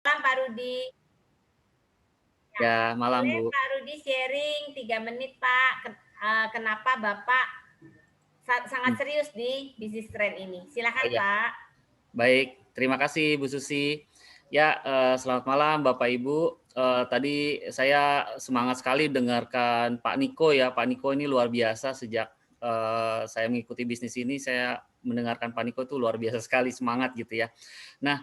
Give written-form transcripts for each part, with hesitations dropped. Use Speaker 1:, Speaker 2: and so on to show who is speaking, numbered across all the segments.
Speaker 1: Malam Pak Rudi. Ya,
Speaker 2: Ya, malam
Speaker 1: boleh
Speaker 2: Bu.
Speaker 1: Pak Rudi sharing 3 menit Pak, kenapa Bapak sangat
Speaker 2: Hmm.
Speaker 1: serius di bisnis tren ini?
Speaker 2: Oh
Speaker 1: Silakan
Speaker 2: ya,
Speaker 1: Pak.
Speaker 2: baik. Terima kasih Bu Susi. Ya, selamat malam Bapak Ibu. Tadi saya semangat sekali dengarkan Pak Niko ya. Pak Niko ini luar biasa sejak saya mengikuti bisnis ini. Saya mendengarkan Pak Niko itu luar biasa sekali semangat gitu ya. Nah,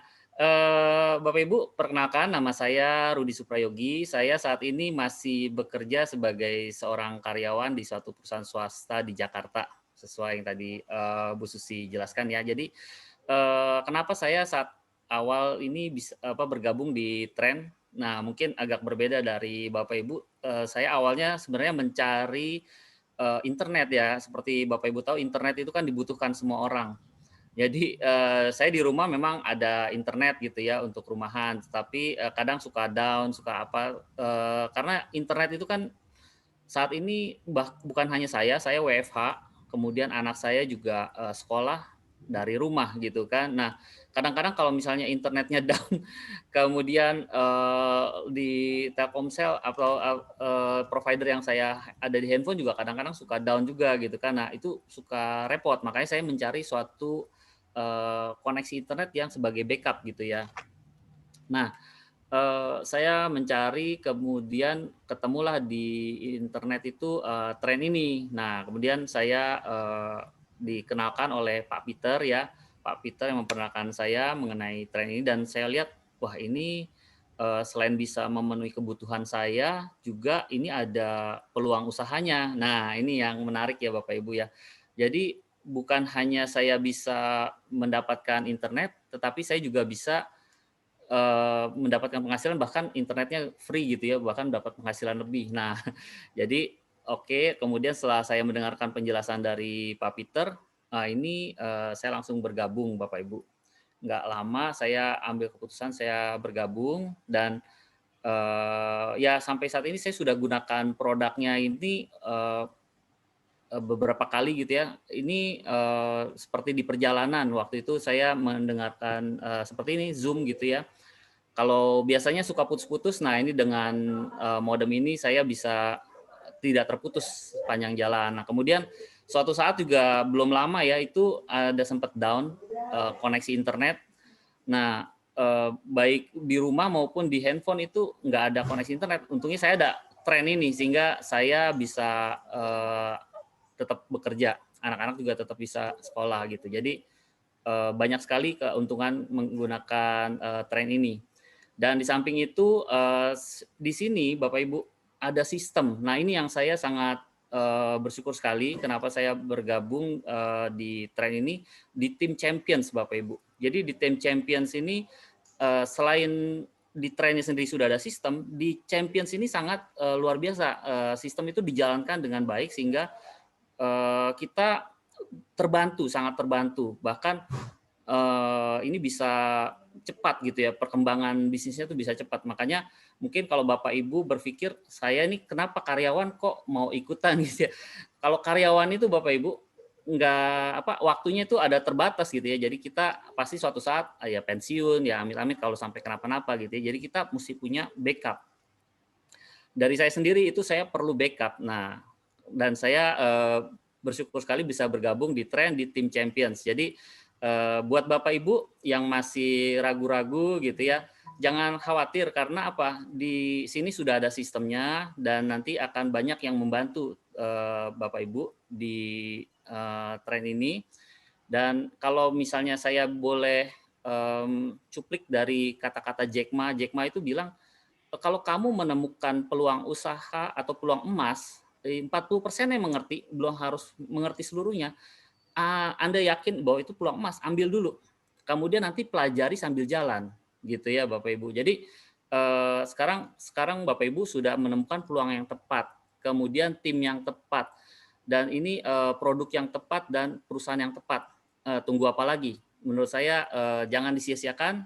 Speaker 2: Bapak Ibu, perkenalkan nama saya Rudi Suprayogi. Saya saat ini masih bekerja sebagai seorang karyawan di suatu perusahaan swasta di Jakarta, sesuai yang tadi Bu Susi jelaskan ya. Jadi kenapa saya saat awal ini bisa bergabung di tren? Nah, mungkin agak berbeda dari Bapak Ibu. Saya awalnya sebenarnya mencari internet ya. Seperti Bapak Ibu tahu, internet itu kan dibutuhkan semua orang. Jadi saya di rumah memang ada internet gitu ya untuk rumahan, tapi kadang suka down, suka apa, karena internet itu kan saat ini bukan hanya saya WFH, kemudian anak saya juga sekolah dari rumah gitu kan. Nah, kadang-kadang kalau misalnya internetnya down, kemudian di Telkomsel atau provider yang saya ada di handphone juga kadang-kadang suka down juga gitu kan. Nah, itu suka repot. Makanya saya mencari suatu koneksi internet yang sebagai backup gitu ya. Nah, saya mencari kemudian ketemulah di internet itu tren ini. Nah, kemudian saya dikenalkan oleh Pak Peter ya, Pak Peter yang memperkenalkan saya mengenai tren ini dan saya lihat wah ini selain bisa memenuhi kebutuhan saya, juga ini ada peluang usahanya. Nah, ini yang menarik ya Bapak Ibu ya. Jadi bukan hanya saya bisa mendapatkan internet, tetapi saya juga bisa mendapatkan penghasilan bahkan internetnya free gitu ya, bahkan dapat penghasilan lebih. Nah, jadi oke, kemudian setelah saya mendengarkan penjelasan dari Pak Peter, ini saya langsung bergabung Bapak Ibu. Nggak lama saya ambil keputusan saya bergabung dan ya sampai saat ini saya sudah gunakan produknya ini beberapa kali gitu ya. Ini seperti di perjalanan waktu itu saya mendengarkan seperti ini Zoom gitu ya. Kalau biasanya suka putus-putus, nah ini dengan modem ini saya bisa tidak terputus sepanjang jalan. Nah, kemudian suatu saat juga belum lama ya itu ada sempat down koneksi internet. Nah, baik di rumah maupun di handphone itu nggak ada koneksi internet. Untungnya saya ada tren ini sehingga saya bisa tetap bekerja. Anak-anak juga tetap bisa sekolah gitu. Jadi banyak sekali keuntungan menggunakan tren ini. Dan di samping itu di sini Bapak Ibu ada sistem. Nah, ini yang saya sangat bersyukur sekali kenapa saya bergabung di tren ini di tim Champions Bapak Ibu. Jadi di tim Champions ini selain di trennya sendiri sudah ada sistem, di Champions ini sangat luar biasa. Sistem itu dijalankan dengan baik sehingga kita terbantu, sangat terbantu. Bahkan ini bisa cepat gitu ya, perkembangan bisnisnya tuh bisa cepat. Makanya mungkin kalau Bapak Ibu berpikir, saya ini kenapa karyawan kok mau ikutan gitu ya. Kalau karyawan itu Bapak Ibu nggak waktunya itu ada terbatas gitu ya. Jadi kita pasti suatu saat ya pensiun ya amit-amit kalau sampai kenapa-napa gitu ya. Jadi kita mesti punya backup. Dari saya sendiri itu saya perlu backup. Nah, dan saya bersyukur sekali bisa bergabung di tren di tim Champions. Jadi buat Bapak Ibu yang masih ragu-ragu gitu ya, jangan khawatir karena apa? Di sini sudah ada sistemnya dan nanti akan banyak yang membantu Bapak Ibu di tren ini. Dan kalau misalnya saya boleh cuplik dari kata-kata Jack Ma, Jack Ma itu bilang kalau kamu menemukan peluang usaha atau peluang emas, 40% yang mengerti, belum harus mengerti seluruhnya. Anda yakin bahwa itu peluang emas, ambil dulu. Kemudian nanti pelajari sambil jalan, gitu ya Bapak Ibu. Jadi sekarang Bapak Ibu sudah menemukan peluang yang tepat, kemudian tim yang tepat, dan ini produk yang tepat dan perusahaan yang tepat. Tunggu apa lagi? Menurut saya jangan disia-siakan,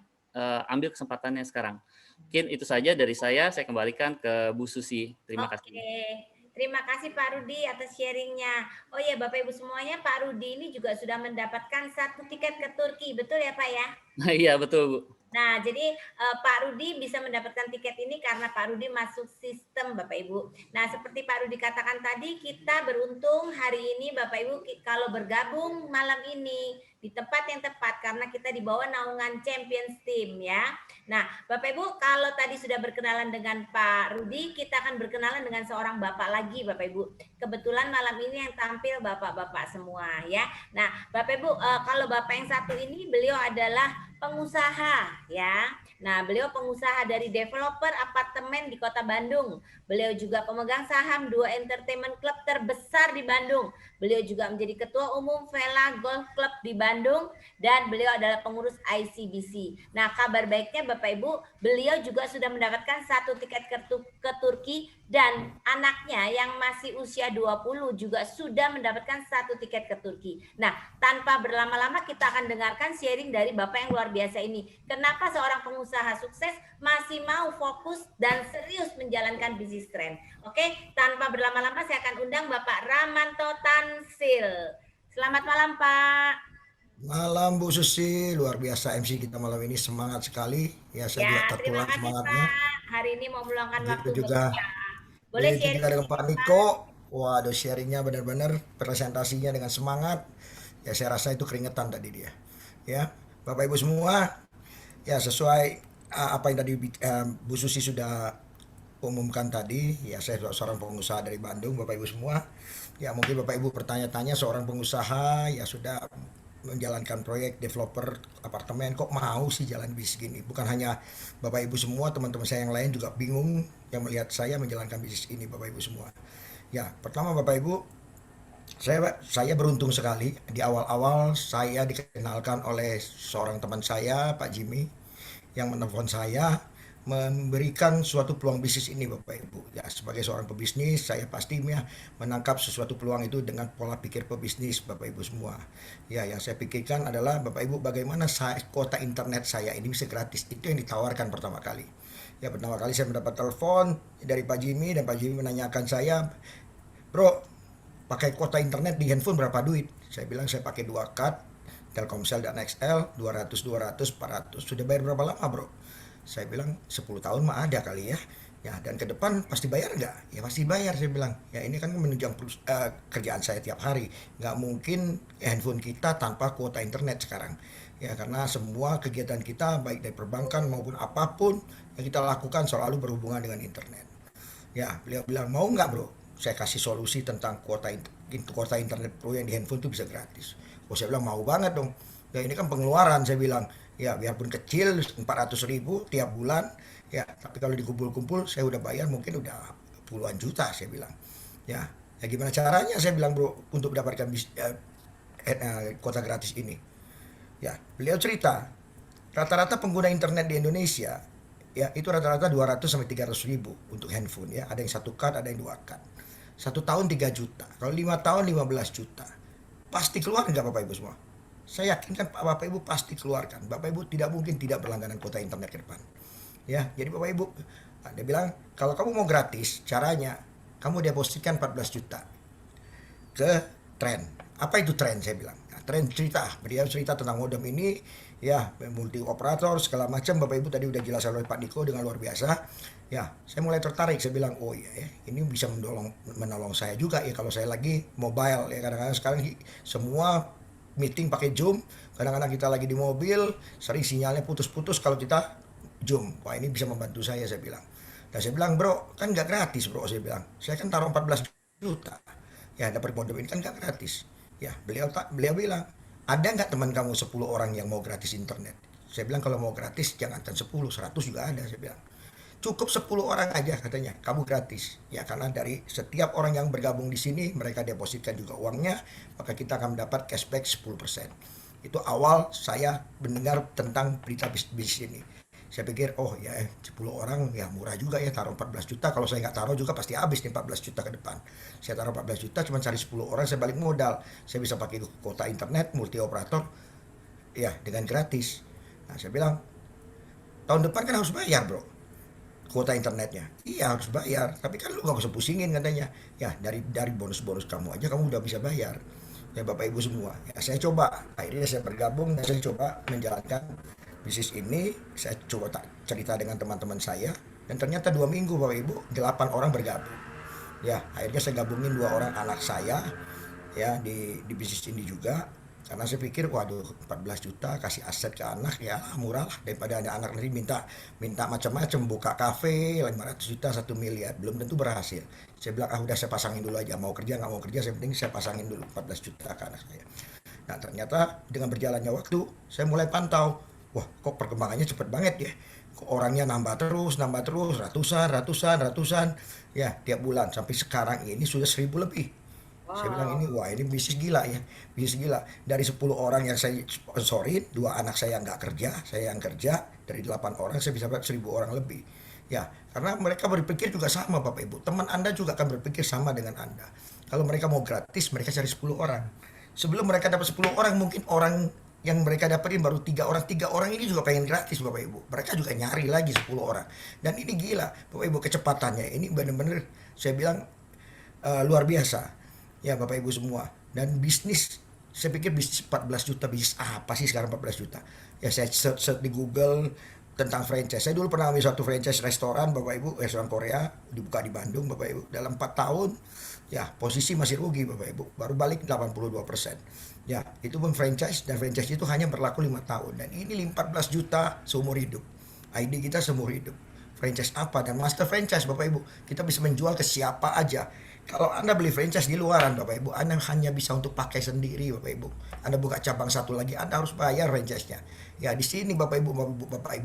Speaker 2: ambil kesempatannya sekarang. Mungkin itu saja dari saya kembalikan ke Bu Susi. Terima kasih.
Speaker 1: Oke, terima kasih Pak Rudi atas sharingnya. Oh ya Bapak Ibu semuanya, Pak Rudi ini juga sudah mendapatkan 1 tiket ke Turki, betul ya Pak ya?
Speaker 2: Iya betul Bu.
Speaker 1: Nah, jadi Pak Rudi bisa mendapatkan tiket ini karena Pak Rudi masuk sistem Bapak Ibu. Nah, seperti Pak Rudi katakan tadi, kita beruntung hari ini Bapak Ibu kalau bergabung malam ini di tempat yang tepat karena kita di bawah naungan Champions Team ya. Nah, Bapak Ibu kalau tadi sudah berkenalan dengan Pak Rudi, kita akan berkenalan dengan seorang Bapak lagi Bapak Ibu. Kebetulan malam ini yang tampil Bapak-bapak semua ya. Nah, Bapak Ibu kalau Bapak yang satu ini beliau adalah pengusaha ya. Nah, beliau pengusaha dari developer apartemen di Kota Bandung. Beliau juga pemegang saham dua entertainment club terbesar di Bandung. Beliau juga menjadi ketua umum Vela Golf Club di Bandung dan beliau adalah pengurus ICBC. Nah, kabar baiknya Bapak Ibu, beliau juga sudah mendapatkan satu tiket ke Turki dan anaknya yang masih usia 20 juga sudah mendapatkan satu tiket ke Turki. Nah, tanpa berlama-lama kita akan dengarkan sharing dari Bapak yang luar biasa ini. Kenapa seorang pengusaha sukses masih mau fokus dan serius menjalankan bisnis tren. Oke, tanpa berlama-lama saya akan undang Bapak Ramanto Tansil. Selamat malam Pak.
Speaker 3: Malam Bu Susi, luar biasa MC kita malam ini, semangat sekali. Ya, saya juga
Speaker 1: Terima
Speaker 3: tertular
Speaker 1: kasih
Speaker 3: semangatnya.
Speaker 1: Pak. Hari ini mau meluangkan waktu
Speaker 3: Begitu
Speaker 1: buat
Speaker 3: juga,
Speaker 1: kita. Boleh
Speaker 3: begitu
Speaker 1: sharing
Speaker 3: juga dengan Pak
Speaker 1: sedikit Pak?
Speaker 3: Niko. Waduh, sharingnya benar-benar presentasinya dengan semangat. Ya, saya rasa itu keringetan tadi dia. Ya, Bapak Ibu semua, ya sesuai apa yang tadi Bu Susi sudah umumkan tadi, ya saya seorang pengusaha dari Bandung, Bapak Ibu semua. Ya mungkin Bapak Ibu bertanya-tanya, seorang pengusaha ya sudah menjalankan proyek developer apartemen kok mau sih jalan bisnis gini. Bukan hanya Bapak Ibu semua, teman-teman saya yang lain juga bingung yang melihat saya menjalankan bisnis ini Bapak Ibu semua. Ya, pertama Bapak Ibu, saya beruntung sekali di awal-awal saya dikenalkan oleh seorang teman saya, Pak Jimmy, yang menelpon saya memberikan suatu peluang bisnis ini Bapak Ibu. Ya, sebagai seorang pebisnis, saya pastinya menangkap sesuatu peluang itu dengan pola pikir pebisnis Bapak Ibu semua. Ya, yang saya pikirkan adalah Bapak Ibu bagaimana kuota internet saya ini bisa gratis. Itu yang ditawarkan pertama kali. Ya, pertama kali saya mendapat telepon dari Pak Jimmy dan Pak Jimmy menanyakan saya, "Bro, pakai kuota internet di handphone berapa duit?" Saya bilang saya pakai 2 card Telkomsel dan XL 200 200 400. Sudah bayar berapa lama, Bro? Saya bilang 10 tahun mah ada kali ya. Ya, dan ke depan pasti bayar nggak? Ya pasti bayar, saya bilang. Ya ini kan menunjang kerjaan saya tiap hari. Nggak mungkin handphone kita tanpa kuota internet sekarang. Ya karena semua kegiatan kita baik dari perbankan maupun apapun yang kita lakukan selalu berhubungan dengan internet. Ya, beliau bilang mau nggak bro? Saya kasih solusi tentang kuota internet pro yang di handphone itu bisa gratis. Oh saya bilang mau banget dong. Ya ini kan pengeluaran saya bilang. Ya biarpun kecil 400.000 tiap bulan. Ya tapi kalau dikumpul-kumpul saya udah bayar mungkin udah puluhan juta saya bilang. Ya, ya gimana caranya saya bilang bro untuk mendapatkan kuota gratis ini. Ya beliau cerita rata-rata pengguna internet di Indonesia ya itu rata-rata 200 sampai 300 ribu untuk handphone ya. Ada yang satu card, ada yang 2 card. 1 tahun 3 juta. Kalau 5 tahun 15 juta. Pasti keluar nggak Bapak Ibu semua? Saya yakin kan Bapak Ibu pasti keluarkan. Bapak Ibu tidak mungkin tidak berlangganan kuota internet ke depan. Ya, jadi Bapak Ibu, dia bilang kalau kamu mau gratis, caranya kamu depositkan 14 juta ke Trend. Apa itu Trend saya bilang? Nah, Trend cerita, beliau cerita tentang modem ini ya multi operator segala macam. Bapak Ibu tadi udah jelas oleh Pak Niko dengan luar biasa. Ya, saya mulai tertarik. Saya bilang, oh iya ya, ini bisa menolong saya juga ya kalau saya lagi mobile ya. Kadang-kadang sekarang semua meeting pakai Zoom. Kadang-kadang kita lagi di mobil, sering sinyalnya putus-putus kalau kita Zoom. Wah ini bisa membantu saya bilang. Dan saya bilang, bro, kan nggak gratis bro, saya bilang. Saya kan taruh 14 juta. Ya dapat modem ini kan nggak gratis. Ya beliau bilang, ada nggak teman kamu 10 orang yang mau gratis internet? Saya bilang kalau mau gratis jangankan 10, 100 juga ada saya bilang. Cukup 10 orang aja katanya, kamu gratis. Ya karena dari setiap orang yang bergabung di sini, mereka depositkan juga uangnya, maka kita akan mendapat cashback 10%. Itu awal saya mendengar tentang berita bisnis ini. Saya pikir, oh ya 10 orang ya murah juga ya, taruh 14 juta. Kalau saya nggak taruh juga pasti habis nih 14 juta ke depan. Saya taruh 14 juta, cuma cari 10 orang, saya balik modal. Saya bisa pakai kuota internet, multi operator, ya dengan gratis. Nah saya bilang, tahun depan kan harus bayar bro kuota internetnya. Iya harus bayar, tapi kan lu gak usah pusingin katanya. Ya dari bonus-bonus kamu aja kamu udah bisa bayar. Ya Bapak Ibu semua. Ya saya coba, akhirnya saya bergabung dan saya coba menjalankan Bisnis ini saya coba tak cerita dengan teman-teman saya, dan ternyata 2 minggu Bapak Ibu 8 orang bergabung. Ya, akhirnya saya gabungin 2 orang anak saya ya di bisnis ini juga, karena saya pikir waduh 14 juta kasih aset ke anak ya murah lah, daripada ada anak nanti minta minta macam-macam buka kafe 500 juta 1 miliar belum tentu berhasil. Saya bilang udah saya pasangin dulu aja, mau kerja nggak mau kerja saya penting saya pasangin dulu 14 juta ke anak saya. Nah ternyata dengan berjalannya waktu saya mulai pantau, wah kok perkembangannya cepet banget ya, kok orangnya nambah terus ratusan ya tiap bulan sampai sekarang ini sudah 1.000 lebih. Saya bilang ini
Speaker 1: Wow.
Speaker 3: wah ini bisnis gila ya, bisnis gila. Dari 10 orang yang saya sponsorin, 2 anak saya nggak kerja, saya yang kerja. Dari 8 orang saya bisa dapat 1.000 orang lebih. Ya, karena mereka berpikir juga sama Bapak Ibu. Teman Anda juga akan berpikir sama dengan Anda. Kalau mereka mau gratis, mereka cari 10 orang. Sebelum mereka dapat 10 orang, mungkin orang yang mereka dapetin baru 3 orang. 3 orang ini juga pengen gratis Bapak Ibu. Mereka juga nyari lagi 10 orang. Dan ini gila Bapak Ibu kecepatannya. Ini benar-benar saya bilang luar biasa. Ya Bapak Ibu semua. Dan bisnis, saya pikir bisnis 14 juta, bisnis apa sih sekarang 14 juta? Ya saya search di Google tentang franchise. Saya dulu pernah ambil satu franchise restoran Bapak Ibu, restoran Korea, dibuka di Bandung Bapak Ibu. Dalam 4 tahun, ya posisi masih rugi Bapak Ibu. Baru balik 82%. Ya, itu pun franchise, dan franchise itu hanya berlaku 5 tahun. Dan ini 14 juta seumur hidup. ID kita seumur hidup. Franchise apa? Dan master franchise Bapak Ibu. Kita bisa menjual ke siapa aja. Kalau Anda beli franchise di luaran Bapak Ibu, Anda hanya bisa untuk pakai sendiri Bapak Ibu. Anda buka cabang satu lagi, Anda harus bayar franchise-nya. Ya di sini Bapak Ibu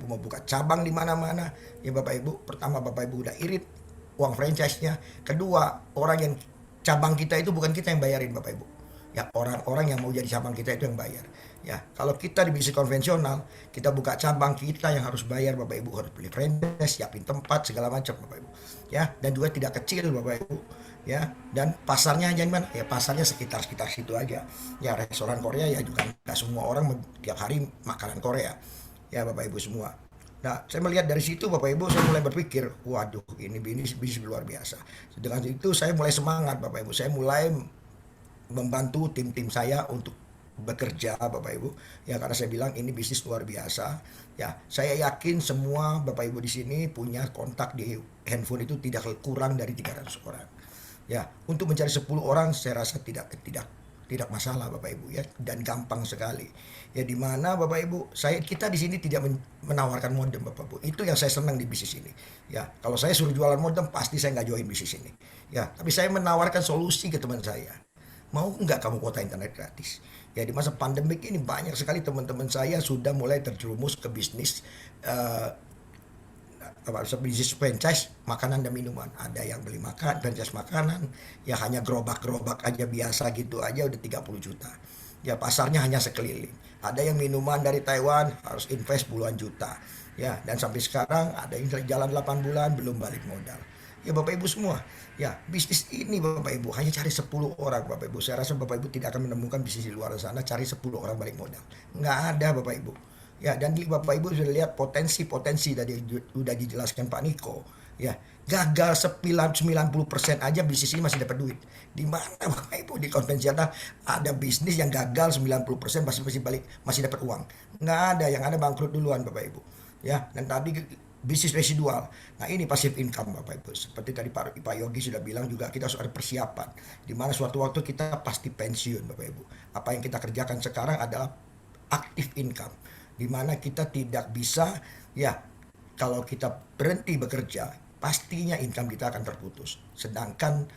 Speaker 3: mau buka cabang di mana-mana, ya Bapak Ibu, pertama Bapak Ibu udah irit uang franchise-nya. Kedua, orang yang cabang kita itu bukan kita yang bayarin Bapak Ibu. Ya orang-orang yang mau jadi cabang kita itu yang bayar. Ya, kalau kita di bisnis konvensional, kita buka cabang, kita yang harus bayar Bapak Ibu, harus beli franchise, siapin tempat segala macam Bapak Ibu. Ya, dan juga tidak kecil Bapak Ibu. Ya, dan pasarnya hanya mana? Ya pasarnya sekitar situ aja. Ya restoran Korea ya juga nggak semua orang tiap hari makanan Korea. Ya Bapak Ibu semua. Nah, saya melihat dari situ Bapak Ibu, saya mulai berpikir, waduh ini bisnis luar biasa. Dengan itu saya mulai semangat Bapak Ibu. Saya mulai membantu tim-tim saya untuk bekerja Bapak Ibu, ya karena saya bilang ini bisnis luar biasa. Ya saya yakin semua Bapak Ibu di sini punya kontak di handphone itu tidak kurang dari 300 orang. Ya untuk mencari 10 orang saya rasa tidak masalah Bapak Ibu ya, dan gampang sekali. Ya di mana Bapak Ibu, kita di sini tidak menawarkan modem Bapak Ibu. Itu yang saya senang di bisnis ini. Ya, kalau saya suruh jualan modem pasti saya nggak join bisnis ini. Ya, tapi saya menawarkan solusi ke teman saya. Mau nggak kamu kuota internet gratis? Ya di masa pandemik ini banyak sekali teman-teman saya sudah mulai terjerumus ke bisnis eh, bisnis franchise makanan dan minuman. Ada yang beli franchise makanan, ya hanya gerobak-gerobak aja biasa gitu aja udah 30 juta. Ya pasarnya hanya sekeliling. Ada yang minuman dari Taiwan harus invest puluhan juta. Ya, dan sampai sekarang ada yang jalan 8 bulan belum balik modal. Ya Bapak Ibu semua, ya bisnis ini Bapak Ibu hanya cari 10 orang Bapak Ibu. Saya rasa Bapak Ibu tidak akan menemukan bisnis di luar sana cari 10 orang balik modal. Nggak ada Bapak Ibu. Ya, dan Bapak Ibu sudah lihat potensi tadi sudah dijelaskan Pak Niko. Ya, gagal 90% aja bisnis ini masih dapat duit. Di mana Bapak Ibu di konvensional ada bisnis yang gagal 90% masih balik, masih dapat uang. Nggak ada, yang ada bangkrut duluan Bapak Ibu. Ya, dan tadi bisnis residual. Nah, ini passive income Bapak Ibu. Seperti tadi Pak Yogi sudah bilang juga kita harus ada persiapan. Di mana suatu waktu kita pasti pensiun Bapak Ibu. Apa yang kita kerjakan sekarang adalah active income, di mana kita tidak bisa, ya kalau kita berhenti bekerja pastinya income kita akan terputus, sedangkan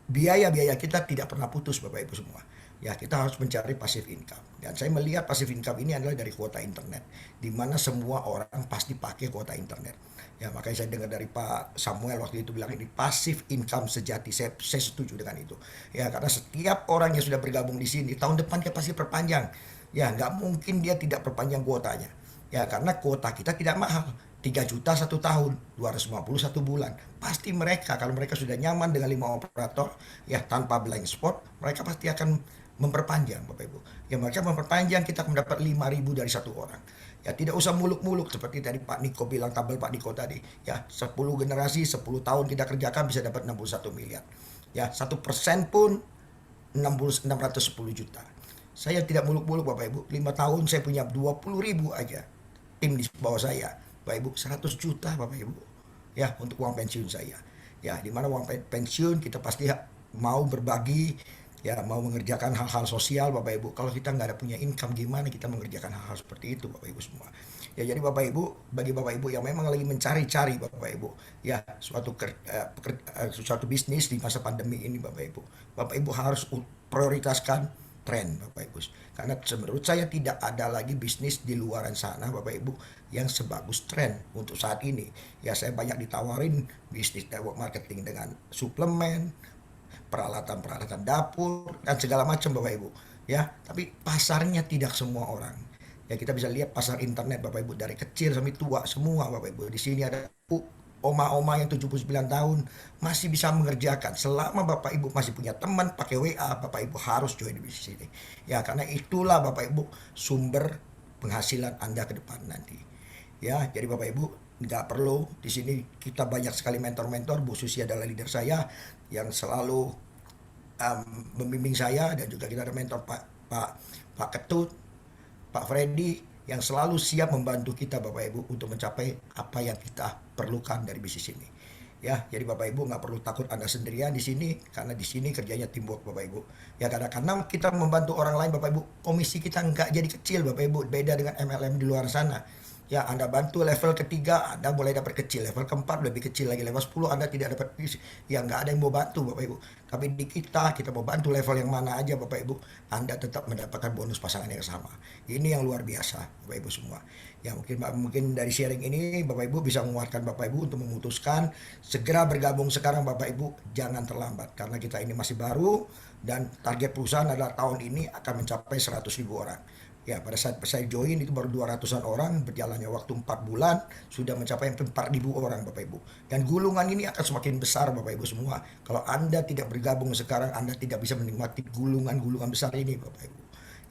Speaker 3: biaya-biaya kita tidak pernah putus Bapak Ibu semua. Ya kita harus mencari passive income, dan saya melihat passive income ini adalah dari kuota internet, di mana semua orang pasti pakai kuota internet. Ya makanya saya dengar dari Pak Samuel waktu itu bilang ini passive income sejati. Saya setuju dengan itu. Ya karena setiap orang yang sudah bergabung di sini tahun depan dia pasti perpanjang. Ya nggak mungkin dia tidak perpanjang kuotanya. Ya karena kuota kita tidak mahal. 3 juta 1 tahun, 250 1 bulan. Pasti mereka, kalau mereka sudah nyaman dengan 5 operator, ya tanpa blank spot, mereka pasti akan memperpanjang Bapak Ibu. Ya mereka memperpanjang, kita mendapat 5.000 dari 1 orang. Ya tidak usah muluk-muluk seperti tadi Pak Niko bilang, tabel Pak Niko tadi. Ya 10 generasi, 10 tahun kita kerjakan bisa dapat 61 miliar. Ya 1% pun 610 juta. Saya tidak muluk-muluk Bapak Ibu. 5 tahun saya punya 20.000 aja. tim di bawah saya, Bapak Ibu, 100 juta Bapak Ibu, ya, untuk uang pensiun saya. Ya, di mana uang pensiun kita pasti mau berbagi, ya, mau mengerjakan hal-hal sosial Bapak Ibu. Kalau kita nggak ada punya income, gimana kita mengerjakan hal-hal seperti itu Bapak Ibu semua. Ya, jadi Bapak Ibu, bagi Bapak Ibu yang memang lagi mencari-cari Bapak Ibu, ya, suatu bisnis di masa pandemi ini Bapak Ibu harus prioritaskan tren Bapak Ibu. Karena menurut saya tidak ada lagi bisnis di luaran sana Bapak Ibu yang sebagus tren untuk saat ini. Ya, saya banyak ditawarin bisnis network marketing dengan suplemen, peralatan-peralatan dapur dan segala macam Bapak Ibu. Ya, tapi pasarnya tidak semua orang. Ya, kita bisa lihat pasar internet Bapak Ibu, dari kecil sampai tua semua Bapak Ibu. Di sini ada oma-oma yang 79 tahun masih bisa mengerjakan. Selama Bapak Ibu masih punya teman pakai WA, Bapak Ibu harus join di bisnis ini. Ya, karena itulah Bapak Ibu sumber penghasilan Anda ke depan nanti. Ya, jadi Bapak Ibu nggak perlu, di sini kita banyak sekali mentor-mentor. Bu Susi adalah leader saya yang selalu membimbing saya, dan juga kita ada mentor Pak Ketut, Pak Freddy, yang selalu siap membantu kita Bapak Ibu untuk mencapai apa yang kita perlukan dari bisnis ini. Ya, jadi Bapak Ibu nggak perlu takut Anda sendirian di sini, karena di sini kerjanya teamwork Bapak Ibu. Ya, karena kita membantu orang lain Bapak Ibu, komisi kita nggak jadi kecil Bapak Ibu, beda dengan MLM di luar sana. Ya, Anda bantu level ketiga, Anda mulai dapat kecil, level keempat lebih kecil lagi, level 10 Anda tidak dapat, ya nggak ada yang mau bantu Bapak Ibu. Tapi di kita mau bantu level yang mana aja Bapak Ibu, Anda tetap mendapatkan bonus pasangan yang sama. Ini yang luar biasa Bapak Ibu semua. Ya, mungkin dari sharing ini Bapak Ibu bisa menguatkan Bapak Ibu untuk memutuskan segera bergabung sekarang Bapak Ibu, jangan terlambat, karena kita ini masih baru dan target perusahaan adalah tahun ini akan mencapai 100.000 orang. Ya, pada saat saya join itu baru 200-an orang, berjalannya waktu 4 bulan sudah mencapai 4.000 orang Bapak Ibu. Dan gulungan ini akan semakin besar Bapak Ibu semua. Kalau Anda tidak bergabung sekarang, Anda tidak bisa menikmati gulungan-gulungan besar ini Bapak Ibu.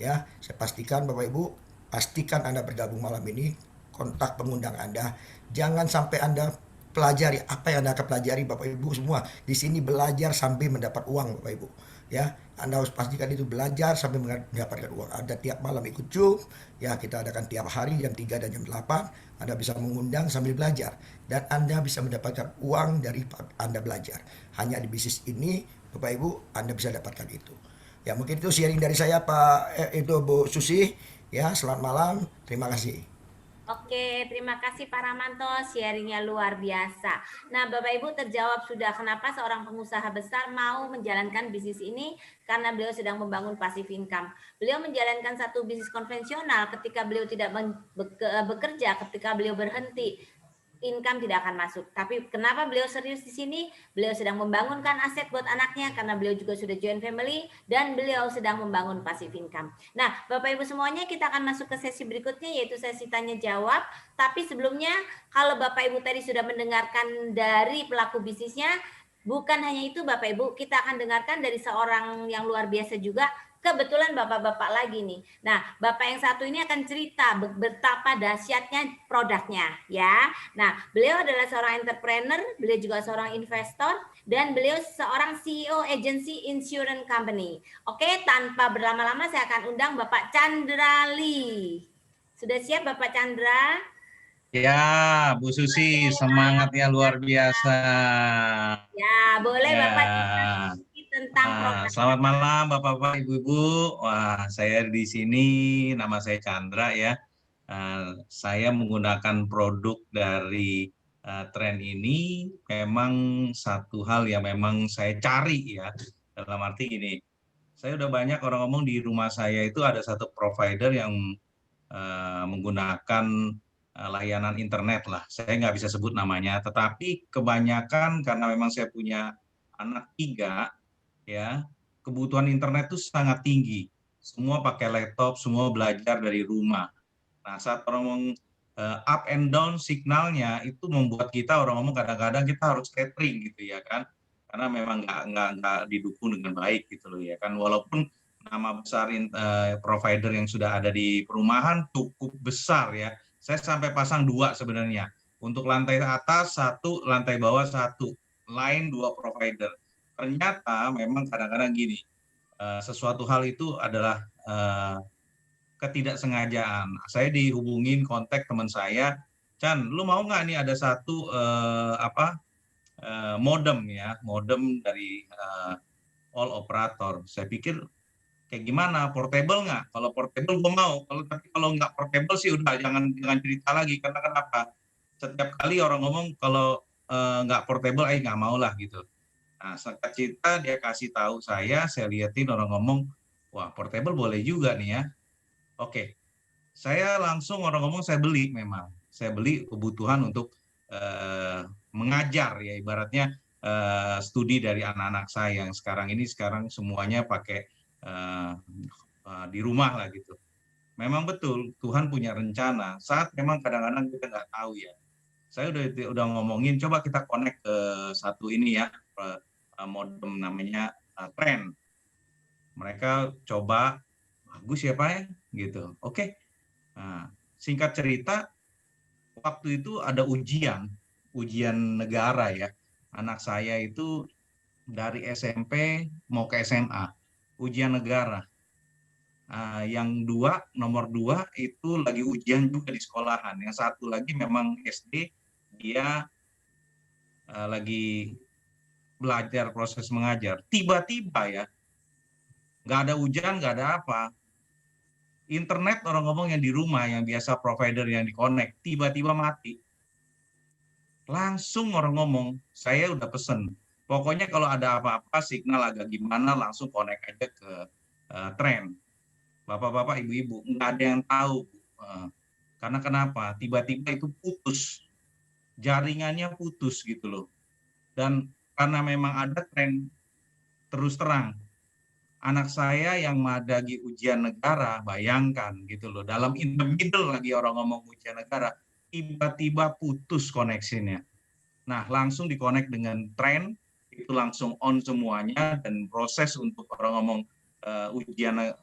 Speaker 3: Ya, saya pastikan Bapak Ibu, pastikan Anda bergabung malam ini, kontak pengundang Anda. Jangan sampai Anda pelajari apa yang Anda akan pelajari Bapak Ibu semua. Di sini belajar sampai mendapat uang Bapak Ibu. Ya, Anda harus pastikan itu belajar sampai mendapatkan uang. Ada tiap malam ikut Zoom, ya kita adakan tiap hari jam 3 dan jam 8. Anda bisa mengundang sambil belajar, dan Anda bisa mendapatkan uang dari Anda belajar. Hanya di bisnis ini Bapak Ibu Anda bisa dapatkan itu. Ya, mungkin itu sharing dari saya itu Bu Susi. Ya, selamat malam. Terima kasih.
Speaker 1: Oke, terima kasih Pak Ramanto, sharingnya luar biasa. Nah, Bapak Ibu terjawab sudah kenapa seorang pengusaha besar mau menjalankan bisnis ini, karena beliau sedang membangun passive income. Beliau menjalankan satu bisnis konvensional ketika beliau tidak bekerja, ketika beliau berhenti, income tidak akan masuk. Tapi kenapa beliau serius di sini? Beliau sedang membangunkan aset buat anaknya, karena beliau juga sudah join family, dan beliau sedang membangun passive income. Nah, Bapak Ibu semuanya, kita akan masuk ke sesi berikutnya, yaitu sesi tanya jawab. Tapi sebelumnya, kalau Bapak Ibu tadi sudah mendengarkan dari pelaku bisnisnya, bukan hanya itu Bapak Ibu, kita akan dengarkan dari seorang yang luar biasa juga. Kebetulan bapak-bapak lagi nih. Nah, bapak yang satu ini akan cerita betapa dahsyatnya produknya, ya. Nah, beliau adalah seorang entrepreneur, beliau juga seorang investor, dan beliau seorang CEO agency insurance company. Oke, tanpa berlama-lama saya akan undang Bapak Chandra Lee. Sudah siap Bapak Chandra?
Speaker 4: Ya, Bu Susi, semangatnya luar biasa.
Speaker 1: Ya, boleh
Speaker 4: Ya.
Speaker 1: Bapak cerita tentang produk.
Speaker 4: Selamat malam Bapak-bapak, Ibu-ibu. Wah, saya di sini, nama saya Chandra ya. Saya menggunakan produk dari tren ini, memang satu hal yang memang saya cari ya. Dalam arti gini, saya udah banyak orang ngomong di rumah saya itu ada satu provider yang menggunakan layanan internet lah. Saya nggak bisa sebut namanya, tetapi kebanyakan karena memang saya punya anak 3, ya, kebutuhan internet itu sangat tinggi. Semua pakai laptop, semua belajar dari rumah. Nah, saat orang ngomong up and down signalnya itu membuat kita orang ngomong kadang-kadang kita harus catering gitu ya kan, karena memang nggak didukung dengan baik gitu loh ya kan. Walaupun nama besar provider yang sudah ada di perumahan cukup besar ya. Saya sampai pasang 2 sebenarnya. Untuk lantai atas 1, lantai bawah 1, lain 2 provider. Ternyata memang kadang-kadang gini, sesuatu hal itu adalah ketidaksengajaan. Saya dihubungin kontak teman saya, Chan, lu mau nggak nih ada satu modem ya, modem dari all operator. Saya pikir kayak gimana, portable nggak? Kalau portable gue mau, kalau nggak portable sih udah jangan cerita lagi. Karena kenapa? Setiap kali orang ngomong kalau nggak portable, nggak mau lah gitu. Nah, singkat cerita dia kasih tahu saya liatin orang ngomong, wah portable boleh juga nih ya. Oke, saya langsung orang ngomong saya beli memang. Saya beli kebutuhan untuk mengajar ya, ibaratnya studi dari anak-anak saya yang sekarang semuanya pakai di rumah lah gitu. Memang betul Tuhan punya rencana. Saat memang kadang-kadang kita nggak tahu ya. Saya udah ngomongin coba kita connect ke satu ini ya, modem namanya Trend. Mereka coba bagus ya Pak ya gitu. Oke. Nah, singkat cerita waktu itu ada ujian negara ya. Anak saya itu dari SMP mau ke SMA, ujian negara. Yang nomor dua itu lagi ujian juga di sekolahan. Yang satu lagi memang SD, dia lagi belajar proses mengajar. Tiba-tiba ya, nggak ada hujan, nggak ada apa. Internet orang ngomong yang di rumah, yang biasa provider yang di-connect, tiba-tiba mati. Langsung orang ngomong, saya udah pesen. Pokoknya kalau ada apa-apa, signal agak gimana, langsung connect aja ke Trend. Bapak-bapak, ibu-ibu, nggak ada yang tahu. Karena kenapa? Tiba-tiba itu putus. Jaringannya putus gitu loh. Dan karena memang ada tren, terus terang, anak saya yang madagi ujian negara, bayangkan gitu loh, dalam in the middle lagi orang ngomong ujian negara, tiba-tiba putus koneksinya. Nah, langsung dikonek dengan tren, itu langsung on semuanya, dan proses untuk orang ngomong ujian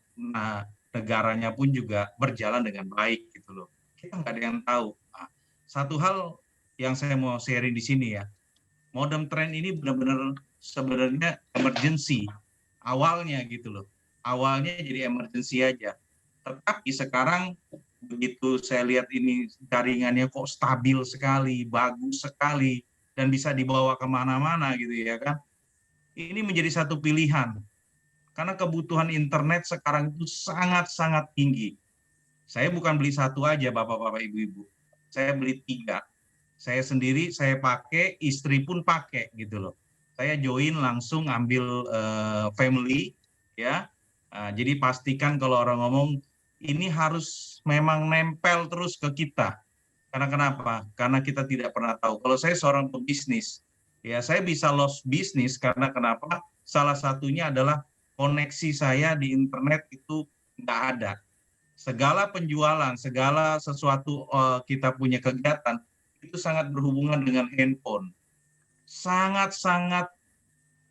Speaker 4: negaranya pun juga berjalan dengan baik gitu loh. Kita nggak ada yang tahu. Nah, satu hal yang saya mau sharing di sini ya, modem Trend ini benar-benar sebenarnya emergency awalnya gitu loh. Awalnya jadi emergency aja. Tetapi sekarang begitu saya lihat ini jaringannya kok stabil sekali, bagus sekali, dan bisa dibawa kemana-mana gitu ya kan. Ini menjadi satu pilihan. Karena kebutuhan internet sekarang itu sangat-sangat tinggi. Saya bukan beli satu aja, Bapak-bapak, Ibu-ibu. Saya beli 3. Saya sendiri, saya pakai, istri pun pakai gitu loh. Saya join langsung ambil family, ya. Jadi pastikan kalau orang ngomong, ini harus memang nempel terus ke kita. Karena kenapa? Karena kita tidak pernah tahu. Kalau saya seorang pebisnis, ya saya bisa lost bisnis karena kenapa? Salah satunya adalah koneksi saya di internet itu nggak ada. Segala penjualan, segala sesuatu kita punya kegiatan, itu sangat berhubungan dengan handphone. Sangat-sangat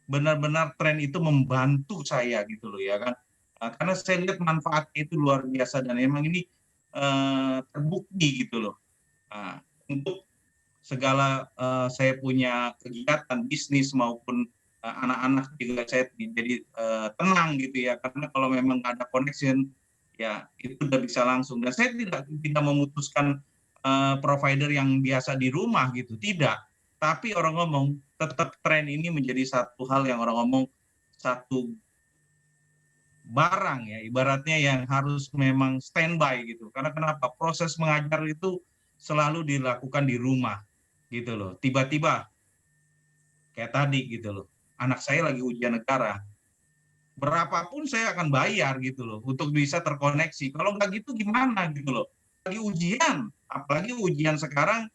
Speaker 4: benar-benar tren itu membantu saya gitu loh ya kan. Karena saya lihat manfaatnya itu luar biasa dan memang ini terbukti gitu loh. Untuk segala saya punya kegiatan bisnis maupun anak-anak juga saya jadi tenang gitu ya, karena kalau memang ada connection ya itu udah bisa langsung. Dan saya tidak memutuskan provider yang biasa di rumah gitu, tidak. Tapi orang ngomong tetap tren ini menjadi satu hal yang orang ngomong satu barang ya, ibaratnya yang harus memang standby gitu. Karena kenapa? Proses mengajar itu selalu dilakukan di rumah gitu loh. Tiba-tiba kayak tadi gitu loh, anak saya lagi ujian negara, berapapun saya akan bayar gitu loh untuk bisa terkoneksi. Kalau nggak gitu gimana gitu loh, lagi ujian, apalagi ujian sekarang,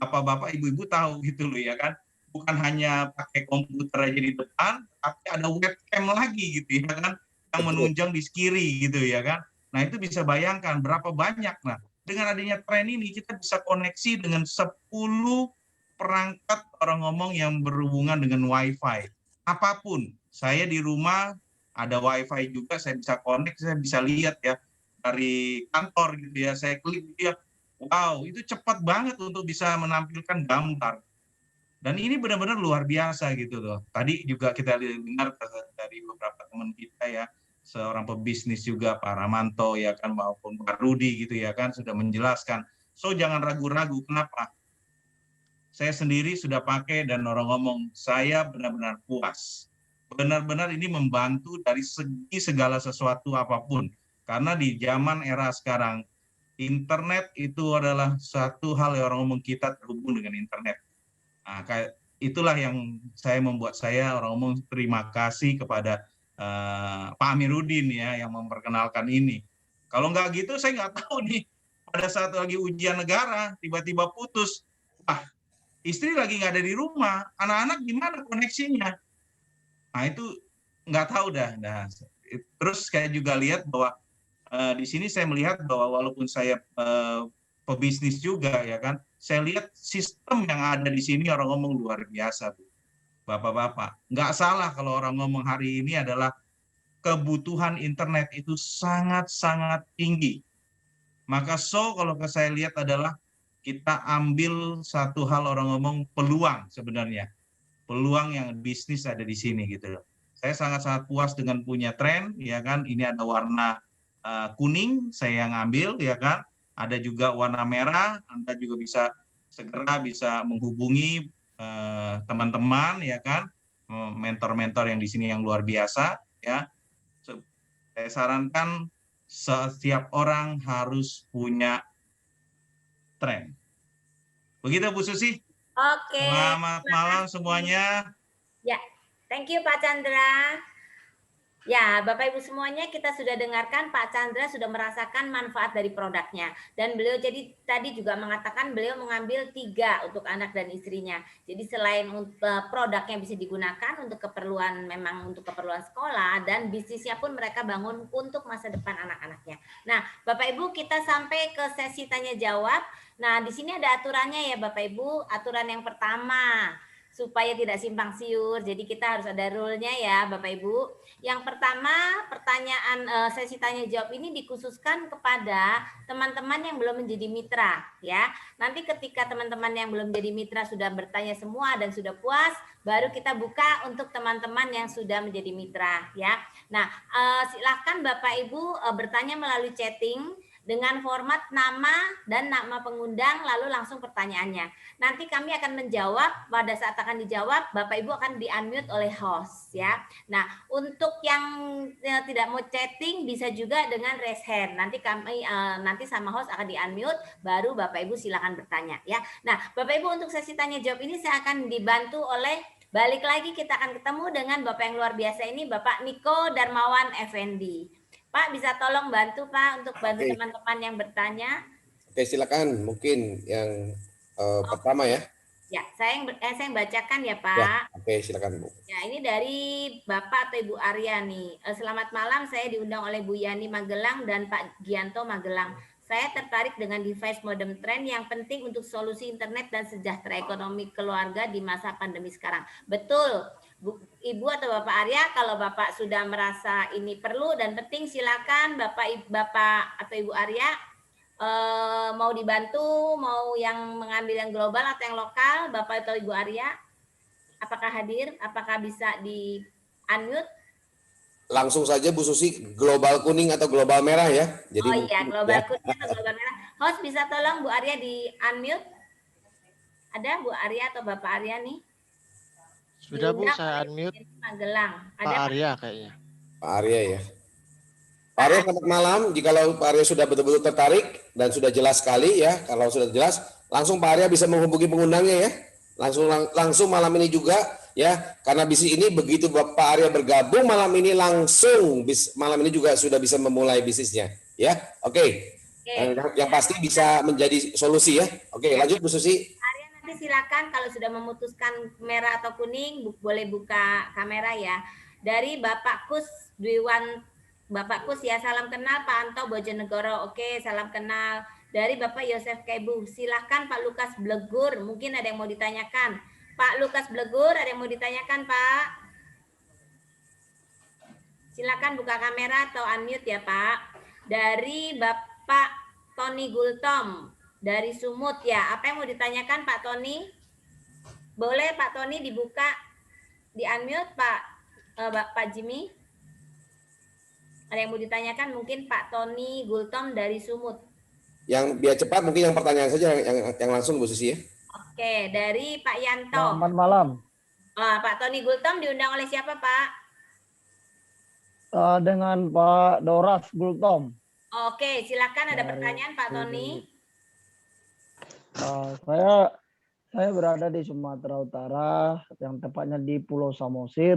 Speaker 4: bapak-bapak ibu-ibu tahu gitu loh ya kan, bukan hanya pakai komputer aja di depan, tapi ada webcam lagi gitu ya kan, yang menunjang di kiri gitu ya kan. Nah itu bisa bayangkan berapa banyak. Nah dengan adanya tren ini kita bisa koneksi dengan 10 perangkat orang ngomong yang berhubungan dengan WiFi. Apapun, saya di rumah ada WiFi juga, saya bisa connect, saya bisa lihat ya dari kantor gitu ya, saya klik dia, wow itu cepat banget untuk bisa menampilkan gambar. Dan ini benar-benar luar biasa gitu loh. Tadi juga kita dengar dari beberapa teman kita ya, seorang pebisnis juga Pak Ramanto ya kan, maupun Pak Rudi gitu ya kan, sudah menjelaskan. So jangan ragu-ragu. Kenapa? Saya sendiri sudah pakai dan orang ngomong, saya benar-benar puas. Benar-benar ini membantu dari segi segala sesuatu apapun. Karena di zaman era sekarang, internet itu adalah satu hal yang orang ngomong, kita terhubung dengan internet. Nah, itulah yang membuat saya orang ngomong terima kasih kepada Pak Amiruddin ya, yang memperkenalkan ini. Kalau nggak gitu saya nggak tahu nih, pada saat lagi ujian negara tiba-tiba putus. Wah, istri lagi nggak ada di rumah, anak-anak gimana koneksinya? Nah itu nggak tahu dah. Nah, terus saya juga lihat bahwa di sini saya melihat bahwa walaupun saya pebisnis juga ya kan, saya lihat sistem yang ada di sini orang ngomong luar biasa, Bu. Bapak-bapak. Nggak salah kalau orang ngomong hari ini adalah kebutuhan internet itu sangat-sangat tinggi. Maka kalau saya lihat adalah kita ambil satu hal orang ngomong peluang sebenarnya. Peluang yang bisnis ada di sini gitu. Saya sangat-sangat puas dengan punya tren ya kan. Ini ada warna kuning saya yang ambil ya kan. Ada juga warna merah. Anda juga bisa segera bisa menghubungi teman-teman ya kan. Mentor-mentor yang di sini yang luar biasa ya. Saya sarankan setiap orang harus punya tren. Begitu Bu Susi.
Speaker 1: Oke.
Speaker 4: Selamat malam semuanya.
Speaker 1: Ya, thank you Pak Chandra. Ya, Bapak Ibu semuanya, kita sudah dengarkan Pak Chandra sudah merasakan manfaat dari produknya. Dan beliau jadi tadi juga mengatakan beliau mengambil 3 untuk anak dan istrinya. Jadi selain produk yang bisa digunakan untuk keperluan, memang untuk keperluan sekolah, dan bisnisnya pun mereka bangun untuk masa depan anak-anaknya. Nah, Bapak Ibu, kita sampai ke sesi tanya jawab. Nah, di sini ada aturannya ya Bapak Ibu. Aturan yang pertama, supaya tidak simpang siur. Jadi kita harus ada rule-nya ya Bapak Ibu. Yang pertama, pertanyaan sesi tanya jawab ini dikhususkan kepada teman-teman yang belum menjadi mitra ya. Nanti ketika teman-teman yang belum menjadi mitra sudah bertanya semua dan sudah puas, baru kita buka untuk teman-teman yang sudah menjadi mitra ya. Nah, silakan Bapak Ibu bertanya melalui chatting dengan format nama dan nama pengundang, lalu langsung pertanyaannya. Nanti kami akan menjawab, pada saat akan dijawab, Bapak Ibu akan di-unmute oleh host ya. Nah, untuk yang tidak mau chatting bisa juga dengan raise hand. Nanti kami nanti sama host akan di-unmute, baru Bapak Ibu silakan bertanya ya. Nah, Bapak Ibu untuk sesi tanya jawab ini saya akan dibantu oleh, balik lagi kita akan ketemu dengan Bapak yang luar biasa ini, Bapak Niko Darmawan Effendi. Pak, bisa tolong bantu Pak untuk bantu teman-teman yang bertanya.
Speaker 5: Oke, silakan. Mungkin yang pertama ya.
Speaker 1: Ya, saya yang bacakan ya Pak.
Speaker 5: Ya, oke, silakan Bu.
Speaker 1: Ya, ini dari Bapak atau Ibu Arya nih. Selamat malam, saya diundang oleh Bu Yani Magelang dan Pak Gianto Magelang. Saya tertarik dengan device modem trend yang penting untuk solusi internet dan sejahtera ekonomi keluarga di masa pandemi sekarang. Betul. Ibu atau Bapak Arya, kalau Bapak sudah merasa ini perlu dan penting, silakan Bapak atau Ibu Arya mau dibantu, mau yang mengambil yang global atau yang lokal, Bapak atau Ibu Arya, apakah hadir? Apakah bisa di unmute?
Speaker 5: Langsung saja Bu Susi, global kuning atau global merah ya. Jadi
Speaker 1: oh iya, global kuning atau global merah. Host bisa tolong Bu Arya di unmute? Ada Bu Arya atau Bapak Arya nih?
Speaker 6: Sudah Bu, saya unmute.
Speaker 1: Magelang. Ada
Speaker 6: Pak Arya kayaknya.
Speaker 5: Pak Arya ya. Pak Arya, selamat malam. Jikalau Pak Arya sudah betul-betul tertarik dan sudah jelas sekali ya, kalau sudah jelas, langsung Pak Arya bisa menghubungi pengundangnya ya. Langsung malam ini juga ya, karena bisnis ini begitu Pak Arya bergabung malam ini langsung malam ini juga sudah bisa memulai bisnisnya ya. Oke. Yang pasti bisa menjadi solusi ya. Oke, lanjut Bu Susi.
Speaker 1: Nanti silakan kalau sudah memutuskan merah atau kuning boleh buka kamera ya. Dari Bapak Kus Dwiwan, Bapak Kus ya, salam kenal Pak Anto Bojonegoro. Oke, salam kenal. Dari Bapak Yosef Kebu, silahkan Pak Lukas Blegur, mungkin ada yang mau ditanyakan. Pak Lukas Blegur, ada yang mau ditanyakan Pak? Silakan buka kamera atau unmute ya Pak. Dari Bapak Tony Gultom, dari Sumut ya, apa yang mau ditanyakan Pak Tony? Boleh Pak Tony dibuka, di unmute Pak Jimmy? Ada yang mau ditanyakan mungkin Pak Tony Gultom dari Sumut.
Speaker 5: Yang biar cepat mungkin yang pertanyaan saja yang langsung Bu Susi ya.
Speaker 1: Oke, dari Pak Yanto.
Speaker 7: Selamat malam.
Speaker 1: Pak Tony Gultom diundang oleh siapa, Pak?
Speaker 7: Dengan Pak Doras Gultom.
Speaker 1: Oke, silakan ada
Speaker 7: Dari
Speaker 1: pertanyaan Pak Tony.
Speaker 7: Saya berada di Sumatera Utara, yang tepatnya di Pulau Samosir,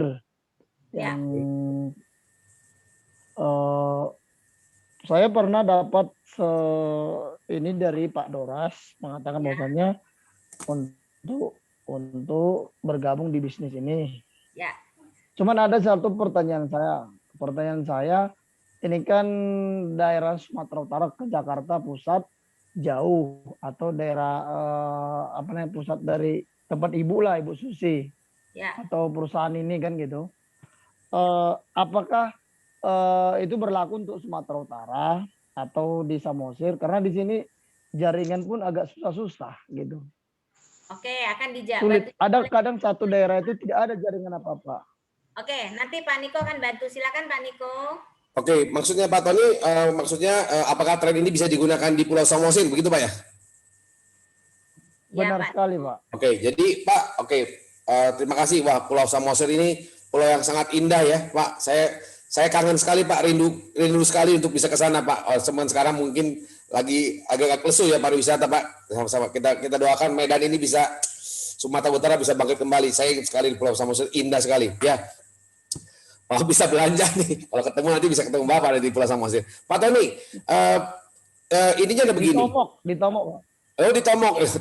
Speaker 1: Ya.
Speaker 7: yang saya pernah dapat ini dari Pak Doras mengatakan bahwasannya untuk bergabung di bisnis ini.
Speaker 1: Ya.
Speaker 7: Cuman ada satu pertanyaan saya. Pertanyaan saya, ini kan daerah Sumatera Utara ke Jakarta Pusat jauh, atau daerah pusat dari tempat ibu lah, Ibu Susi,
Speaker 1: Ya.
Speaker 7: atau perusahaan ini kan gitu. Apakah itu berlaku untuk Sumatera Utara atau di Samosir? Karena di sini jaringan pun agak susah-susah gitu.
Speaker 1: Oke, akan dijawab.
Speaker 7: Sulit. Ada kadang satu daerah itu tidak ada jaringan apa-apa.
Speaker 1: Oke, nanti Pak Niko akan bantu. Silakan Pak Niko.
Speaker 5: Oke, maksudnya Pak Tony, apakah tren ini bisa digunakan di Pulau Samosir, begitu Pak ya?
Speaker 7: Benar
Speaker 1: Pak.
Speaker 7: sekali Pak.
Speaker 5: Oke, jadi Pak, terima kasih. Wah, Pulau Samosir ini pulau yang sangat indah ya, Pak. Saya kangen sekali Pak, rindu sekali untuk bisa ke sana Pak. Cuman sekarang mungkin lagi agak lesu ya pariwisata Pak. Sama-sama kita doakan Medan ini bisa, Sumatera Utara bisa bangkit kembali. Saya ingin sekali di Pulau Samosir, indah sekali ya. Kalau bisa belanja nih, kalau ketemu nanti bisa ketemu Bapak di Pulau Samosir. Pak Tony, ininya ada begini.
Speaker 7: Di Tomok Pak.
Speaker 5: Oh, di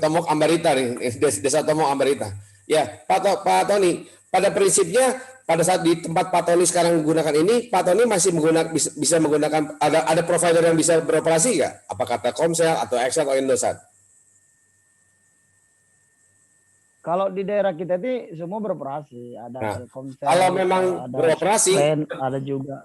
Speaker 5: Tomok Ambarita nih, desa Tomok Ambarita. Ya, Pak Tony, pada prinsipnya pada saat di tempat Pak Tony sekarang menggunakan ini, Pak Tony masih bisa menggunakan, ada provider yang bisa beroperasi nggak? Apakah Telkomsel atau XL atau Indosat?
Speaker 7: Kalau di daerah kita ini semua beroperasi, ada Telkomsel,
Speaker 5: kalau memang
Speaker 7: ada
Speaker 5: beroperasi,
Speaker 7: Sprint, ada juga.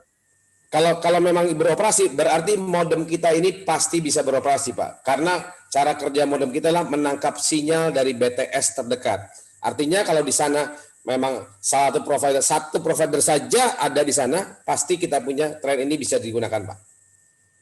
Speaker 5: Kalau memang beroperasi, berarti modem kita ini pasti bisa beroperasi, Pak. Karena cara kerja modem kita adalah menangkap sinyal dari BTS terdekat. Artinya kalau di sana memang satu provider saja ada di sana, pasti kita punya tren ini bisa digunakan, Pak.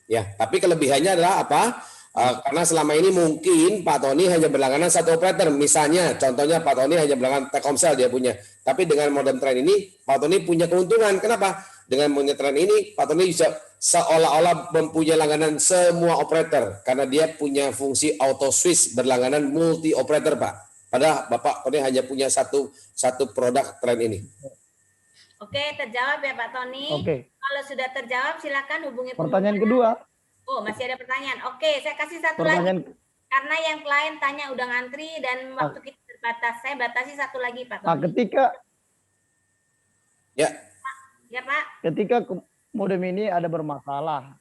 Speaker 5: Ya, tapi kelebihannya adalah apa? Karena selama ini mungkin Pak Tony hanya berlangganan satu operator. Misalnya, contohnya Pak Tony hanya berlangganan Telkomsel dia punya. Tapi dengan modem tren ini, Pak Tony punya keuntungan. Kenapa? Dengan modem tren ini, Pak Tony bisa seolah-olah mempunyai langganan semua operator. Karena dia punya fungsi auto switch berlangganan multi operator, Pak. Padahal Bapak Tony hanya punya satu produk tren ini.
Speaker 1: Oke, terjawab ya Pak Tony.
Speaker 7: Oke.
Speaker 1: Kalau sudah terjawab, silakan hubungi
Speaker 7: Pertanyaan
Speaker 1: penghubungan.
Speaker 7: kedua.
Speaker 1: Oh, masih ada pertanyaan. Oke, saya kasih satu lagi. Karena yang klien tanya udah ngantri dan waktu kita terbatas. Saya batasi satu lagi, Pak Tony. Ya, Pak.
Speaker 7: Ketika modem ini ada bermasalah,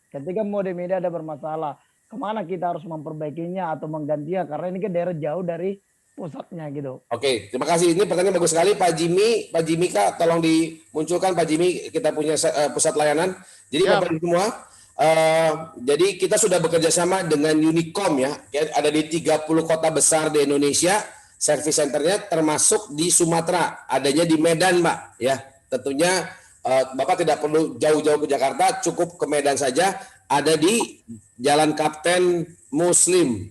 Speaker 7: kemana kita harus memperbaikinya atau menggantinya? Karena ini kan daerah jauh dari pusatnya gitu.
Speaker 5: Oke, terima kasih. Ini pertanyaan bagus sekali, Pak Jimmy Kak, tolong dimunculkan Pak Jimmy. Kita punya pusat layanan. Jadi Bapak Ibu semua, jadi kita sudah bekerja sama dengan Unicom ya, ada di 30 kota besar di Indonesia, service centernya termasuk di Sumatera, adanya di Medan, Pak. Ya, tentunya Bapak tidak perlu jauh-jauh ke Jakarta, cukup ke Medan saja. Ada di Jalan Kapten Muslim,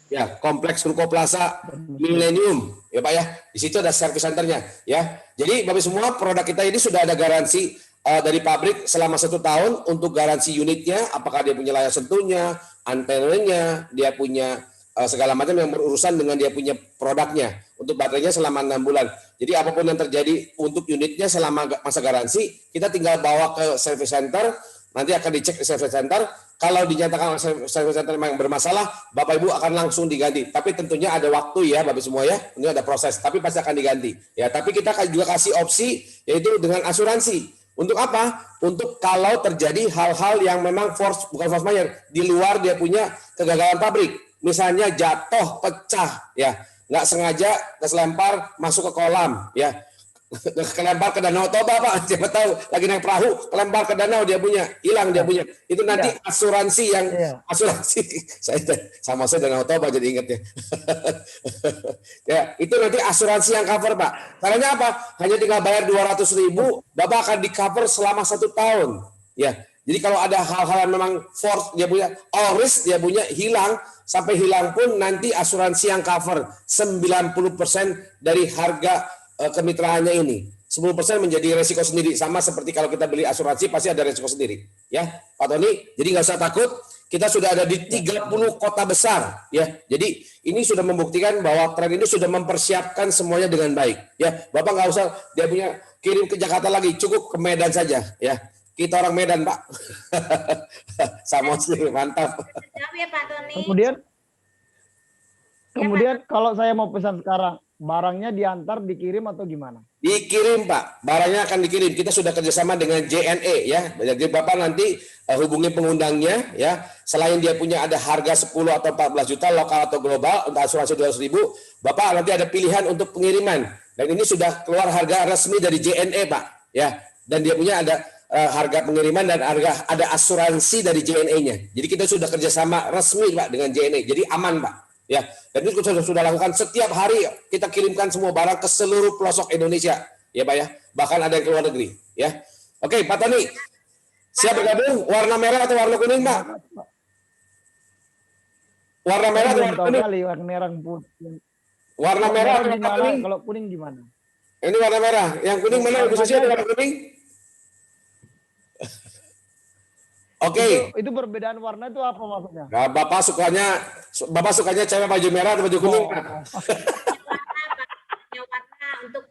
Speaker 5: ya, Kompleks Ruko Plaza Millennium, ya Pak ya. Di situ ada service centernya, ya. Jadi Bapak semua, produk kita ini sudah ada garansi dari pabrik selama 1 tahun untuk garansi unitnya, apakah dia punya layar sentuhnya, antenanya, dia punya segala macam yang berurusan dengan dia punya produknya. Untuk baterainya selama 6 bulan. Jadi apapun yang terjadi untuk unitnya selama masa garansi, kita tinggal bawa ke service center, nanti akan dicek di service center. Kalau dinyatakan service center memang bermasalah, Bapak Ibu akan langsung diganti. Tapi tentunya ada waktu ya Bapak semua ya, ini ada proses, tapi pasti akan diganti. Ya, tapi kita juga kasih opsi yaitu dengan asuransi. Untuk apa? Untuk kalau terjadi hal-hal yang memang bukan force majeure, di luar dia punya kegagalan pabrik. Misalnya jatuh, pecah, ya, nggak sengaja keselempar masuk ke kolam, ya, kelempar ke Danau Toba Pak, siapa tahu lagi naik perahu, kelempar ke danau dia punya, hilang dia punya. Itu nanti asuransi yang asuransi. Saya Danau Toba jadi inget ya. Ya, itu nanti asuransi yang cover Pak. Caranya apa? Hanya tinggal bayar 200.000, Bapak akan di cover selama 1 tahun. Ya, jadi kalau ada hal-hal yang memang force dia punya, all risk dia punya hilang, sampai hilang pun nanti asuransi yang cover 90% dari harga kemitraannya ini. 10% menjadi resiko sendiri, sama seperti kalau kita beli asuransi pasti ada resiko sendiri. Ya, Pak Tony, jadi nggak usah takut. Kita sudah ada di 30 kota besar, ya. Jadi ini sudah membuktikan bahwa tren ini sudah mempersiapkan semuanya dengan baik, ya. Bapak nggak usah dia punya kirim ke Jakarta lagi, cukup ke Medan saja, ya. Kita orang Medan, Pak. Sama sih, mantap.
Speaker 1: Jawab ya Pak Tony.
Speaker 7: Kemudian kalau saya mau pesan sekarang, barangnya diantar, dikirim atau gimana?
Speaker 5: Dikirim, Pak. Barangnya akan dikirim. Kita sudah kerjasama dengan JNE, ya. Jadi Bapak nanti hubungi pengundangnya, ya. Selain dia punya ada harga 10 atau 14 juta lokal atau global untuk asuransi 200.000, Bapak nanti ada pilihan untuk pengiriman. Dan ini sudah keluar harga resmi dari JNE, Pak. Ya. Dan dia punya ada harga pengiriman dan harga ada asuransi dari JNE-nya. Jadi kita sudah kerjasama resmi, Pak, dengan JNE. Jadi aman, Pak. Ya, dan itu sudah lakukan setiap hari kita kirimkan semua barang ke seluruh pelosok Indonesia, ya Pak ya. Bahkan ada yang ke luar negeri, ya. Oke, Pak Tony, siap bergabung? Warna merah atau warna kuning, Pak? Warna merah atau warna kuning?
Speaker 7: Warna merah putih.
Speaker 5: Warna merah atau warna kuning?
Speaker 7: Kalau kuning gimana?
Speaker 5: Ini warna merah. Yang kuning mana? Ibu Susi ada warna kuning? Oke.
Speaker 7: Itu perbedaan warna itu apa maksudnya?
Speaker 5: Nah, Bapak sukanya cewek baju merah atau baju kuning?
Speaker 1: Warna untuk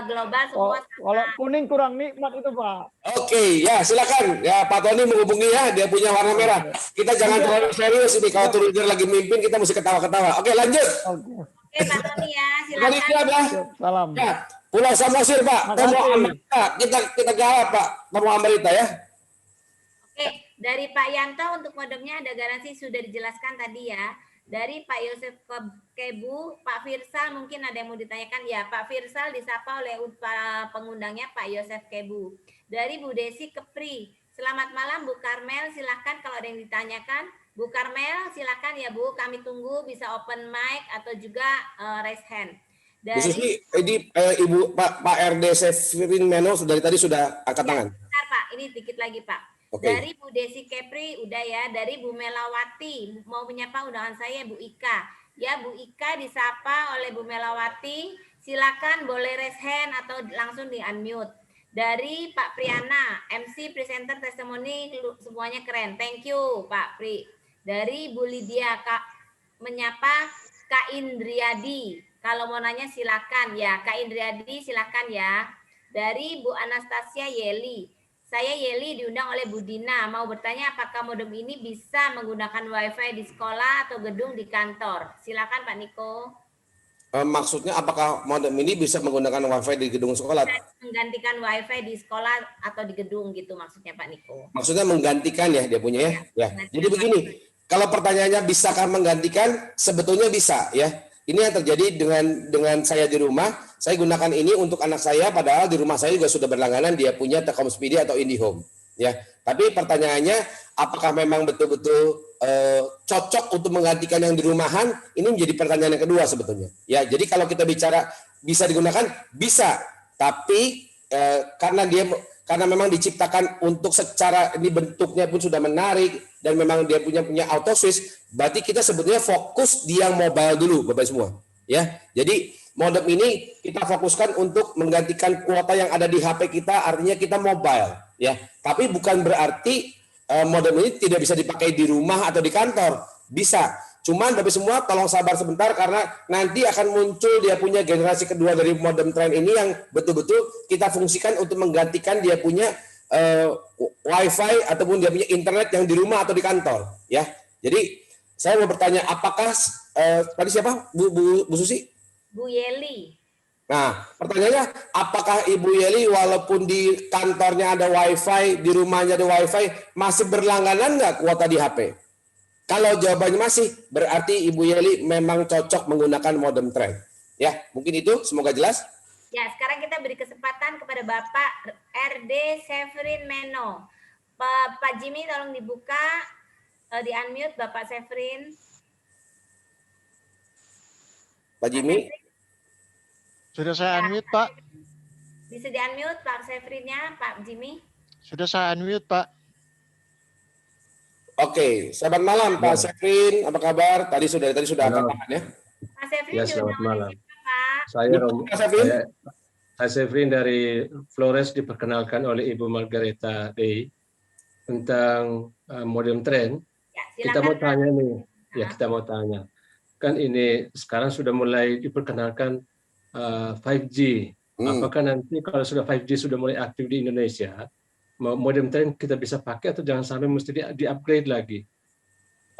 Speaker 1: global semua.
Speaker 7: Kalau kuning kurang nikmat itu, Pak.
Speaker 5: Oke, ya silakan. Ya Pak Tony menghubungi ya, dia punya warna merah. Kita jangan terlalu serius ini. Kalau Turuner lagi mimpin kita mesti ketawa-ketawa. Oke, lanjut.
Speaker 1: Oke, Pak Tony ya,
Speaker 5: Tony
Speaker 1: silakan.
Speaker 5: siap ya.
Speaker 7: Salam.
Speaker 5: Ya, Pulau Samosir, Pak. Tamu Amerika. Kita jawab, Pak. Tamu Amerika ya.
Speaker 1: Oke, dari Pak Yanto untuk modemnya ada garansi sudah dijelaskan tadi ya. Dari Pak Yosef Kebu, Pak Firsal mungkin ada yang mau ditanyakan ya. Pak Firsal disapa oleh pengundangnya Pak Yosef Kebu. Dari Bu Desi Kepri, selamat malam Bu Karmel, silahkan kalau ada yang ditanyakan. Bu Karmel silahkan ya Bu, kami tunggu bisa open mic atau juga raise hand.
Speaker 5: Bu Susi, ini Ibu Pak RD Severin Meno dari tadi sudah angkat tangan.
Speaker 1: Bentar Pak, ini dikit lagi Pak.
Speaker 5: Oke.
Speaker 1: Dari Bu Desi Kepri udah ya, dari Bu Melawati mau menyapa undangan saya Bu Ika. Ya Bu Ika disapa oleh Bu Melawati, silakan boleh raise hand atau langsung di unmute. Dari Pak Priana, MC presenter testimoni semuanya keren. Thank you Pak Pri. Dari Bu Lydia Kak menyapa Kak Indriadi. Kalau mau nanya silakan ya, Kak Indriadi silakan ya. Dari Bu Anastasia Yeli. Saya Yeli diundang oleh Bu Dina, mau bertanya apakah modem ini bisa menggunakan WiFi di sekolah atau gedung di kantor. Silakan Pak Niko.
Speaker 5: Maksudnya apakah modem ini bisa menggunakan WiFi di gedung sekolah?
Speaker 1: Menggantikan WiFi di sekolah atau di gedung gitu maksudnya Pak Niko.
Speaker 5: Maksudnya menggantikan ya dia punya ya. Ya. Jadi begini, kalau pertanyaannya bisakah menggantikan? Sebetulnya bisa ya. Ini yang terjadi dengan saya di rumah. Saya gunakan ini untuk anak saya, padahal di rumah saya juga sudah berlangganan dia punya Telkom Speedy atau IndiHome. Ya, tapi pertanyaannya, apakah memang betul-betul cocok untuk menggantikan yang di rumahan? Ini menjadi pertanyaan yang kedua sebetulnya. Ya, jadi kalau kita bicara bisa digunakan, bisa. Tapi karena memang diciptakan untuk secara ini bentuknya pun sudah menarik dan memang dia punya auto switch, berarti kita sebetulnya fokus di yang mobile dulu Bapak semua ya. Jadi modem ini kita fokuskan untuk menggantikan kuota yang ada di HP kita, artinya kita mobile ya. Tapi bukan berarti modem ini tidak bisa dipakai di rumah atau di kantor, bisa. Cuman Bapak semua tolong sabar sebentar karena nanti akan muncul dia punya generasi kedua dari modem trend ini yang betul-betul kita fungsikan untuk menggantikan dia punya WiFi ataupun dia punya internet yang di rumah atau di kantor ya. Jadi saya mau bertanya apakah tadi siapa Bu Susi?
Speaker 1: Bu Yeli.
Speaker 5: Nah, pertanyaannya apakah Ibu Yeli walaupun di kantornya ada WiFi, di rumahnya ada WiFi, masih berlangganan nggak kuota di HP? Kalau jawabannya masih, berarti Ibu Yeli memang cocok menggunakan modem trend. Ya, mungkin itu. Semoga jelas.
Speaker 1: Ya, sekarang kita beri kesempatan kepada Bapak RD Severin Meno. Pak Jimmy tolong dibuka, di unmute Bapak Severin.
Speaker 5: Pak Jimmy.
Speaker 6: Sudah saya unmute, Pak.
Speaker 1: Bisa di unmute Pak Severinnya, Pak Jimmy.
Speaker 6: Sudah saya unmute, Pak.
Speaker 5: Oke, selamat malam Pak Syafrin, apa kabar? Tadi sudah angkat
Speaker 8: Halo.
Speaker 5: tangan ya.
Speaker 1: Pak Sefri
Speaker 8: Ya,
Speaker 1: diundang
Speaker 8: selamat
Speaker 1: oleh
Speaker 8: malam.
Speaker 1: siapa, Pak?
Speaker 8: Saya
Speaker 5: Pak Syafrin.
Speaker 8: Pak Sefrin dari Flores diperkenalkan oleh Ibu Margareta Day tentang modem trend.
Speaker 1: Ya,
Speaker 8: Kita mau
Speaker 1: silakan.
Speaker 8: tanya nih, ya kita mau tanya. Kan ini sekarang sudah mulai diperkenalkan 5G. Apakah nanti kalau sudah 5G sudah mulai aktif di Indonesia, modem trend kita bisa pakai atau jangan sampai mesti di-upgrade lagi?